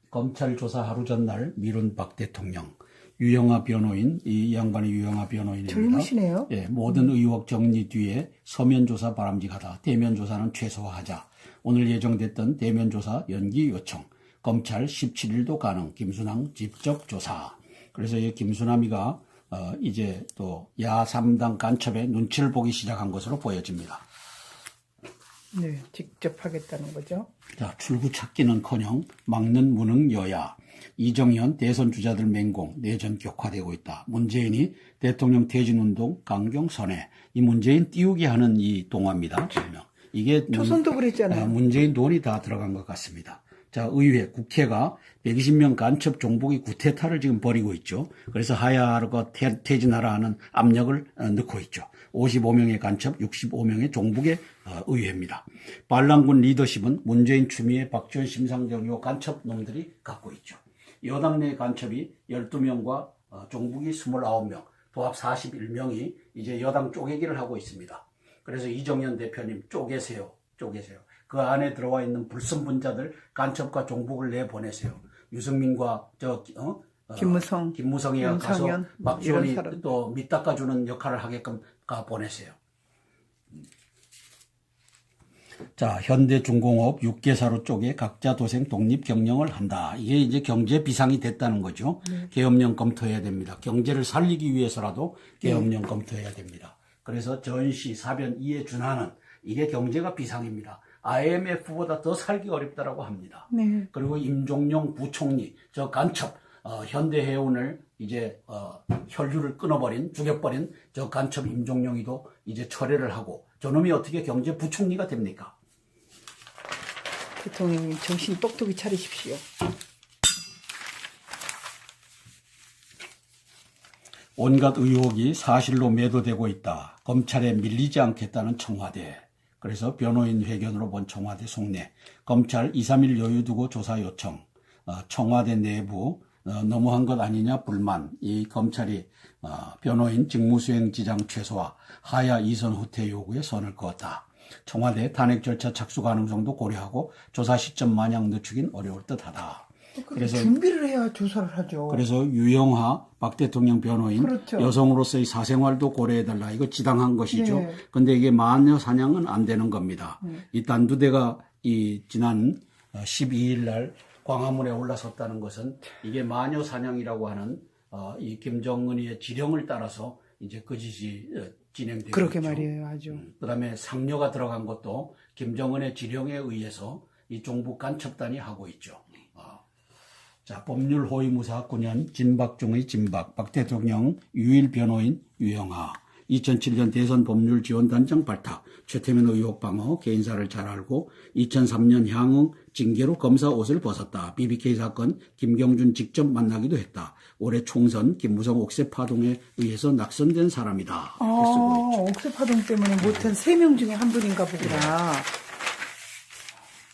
검찰 조사 하루 전날 미룬 박 대통령, 유영하 변호인, 이 양반이 유영하 변호인입니다. 젊으시네요. 예, 모든 의혹 정리 뒤에 서면 조사 바람직하다. 대면 조사는 최소화하자. 오늘 예정됐던 대면 조사 연기 요청. 검찰 17일도 가능. 김수남 직접 조사. 그래서 이 김수남이가 이제 또 야3당 간첩의 눈치를 보기 시작한 것으로 보여집니다. 네, 직접 하겠다는 거죠. 자, 출구 찾기는커녕 막는 무능 여야. 이정현 대선 주자들 맹공, 내전 격화되고 있다. 문재인이 대통령 퇴진운동 강경 선회. 이 문재인 띄우게 하는 이 동화입니다. 일명. 이게 조선도 그랬잖아요. 문재인 돈이 다 들어간 것 같습니다. 자, 의회, 국회가 120명 간첩 종북이 구태타를 지금 벌이고 있죠. 그래서 하야하고 퇴진하라 하는 압력을 넣고 있죠. 55명의 간첩, 65명의 종북의 의회입니다. 반란군 리더십은 문재인, 추미애, 박지원, 심상정 요 간첩 놈들이 갖고 있죠. 여당 내 간첩이 12명과 종북이 29명, 도합 41명이 이제 여당 쪼개기를 하고 있습니다. 그래서 이정현 대표님 쪼개세요. 그 안에 들어와 있는 불순분자들 간첩과 종북을 내보내세요. 유승민과 김무성이가 가서 박지원이 또 밑닦아주는 역할을 하게끔 보내세요. 자, 현대중공업 6개사로 쪼개 각자 도생 독립 경영을 한다. 이게 이제 경제 비상이 됐다는 거죠. 계엄령 검토해야 됩니다. 경제를 살리기 위해서라도 계엄령 검토해야 됩니다. 그래서 전시, 사변, 이에 준하는 이게 경제가 비상입니다. IMF보다 더 살기 어렵다라고 합니다. 네. 그리고 임종용 부총리, 저 간첩, 현대해운을 이제 혈류를 죽여버린 저 간첩 임종용이도 이제 철회를 하고 저놈이 어떻게 경제부총리가 됩니까? 대통령님 정신 똑똑히 차리십시오. 온갖 의혹이 사실로 매도되고 있다. 검찰에 밀리지 않겠다는 청와대. 그래서 변호인 회견으로 본 청와대 속내. 검찰 2, 3일 여유 두고 조사 요청. 청와대 내부 너무한 것 아니냐 불만. 이 검찰이 변호인 직무수행 지장 최소화, 하야 이선 후퇴 요구에 선을 그었다. 청와대 탄핵 절차 착수 가능성도 고려하고 조사 시점 마냥 늦추긴 어려울 듯하다. 그래서 준비를 해야 조사를 하죠. 그래서 유영하 박 대통령 변호인, 그렇죠. 여성으로서의 사생활도 고려해달라. 이거 지당한 것이죠. 네. 근데 이게 마녀 사냥은 안 되는 겁니다. 이 단두대가 이 지난 12일 날 광화문에 올라섰다는 것은 이게 마녀 사냥이라고 하는 이 김정은이의 지령을 따라서 이제 그 짓이 진행되고 그렇게 있죠. 말이에요, 아주. 그다음에 상녀가 들어간 것도 김정은의 지령에 의해서 이 종북 간첩단이 하고 있죠. 자, 법률 호위무사 9년 진박종의 진박, 박 대통령 유일 변호인 유영하, 2007년 대선 법률 지원단장 발탁, 최태민 의혹 방어, 개인사를 잘 알고 2003년 향응 징계로 검사 옷을 벗었다. BBK 사건 김경준 직접 만나기도 했다. 올해 총선 김무성 옥새 파동에 의해서 낙선된 사람이다. 옥새 파동 때문에 못한 3명 중에 한 분인가 보구나.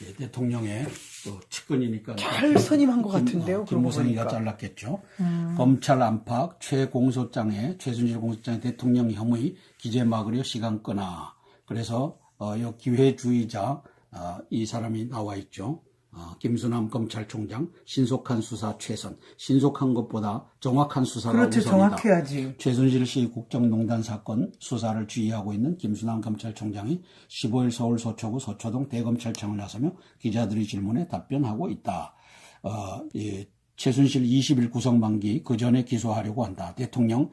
예, 대통령의 또 측근이니까 잘 선임한 것 같은데요. 김무성이가 잘랐겠죠. 검찰 안팎 최순실 공소장에 대통령 혐의 기재 막으려 시간 끄나. 그래서 이 기회주의자 이 사람이 나와 있죠. 김수남 검찰총장 신속한 수사 최선. 신속한 것보다 정확한 수사가 그렇죠. 우선이다. 정확해야지. 최순실 씨 국정농단 사건 수사를 지휘하고 있는 김수남 검찰총장이 15일 서울 서초구 서초동 대검찰청을 나서며 기자들의 질문에 답변하고 있다. 최순실 20일 구속 만기 그 전에 기소하려고 한다. 대통령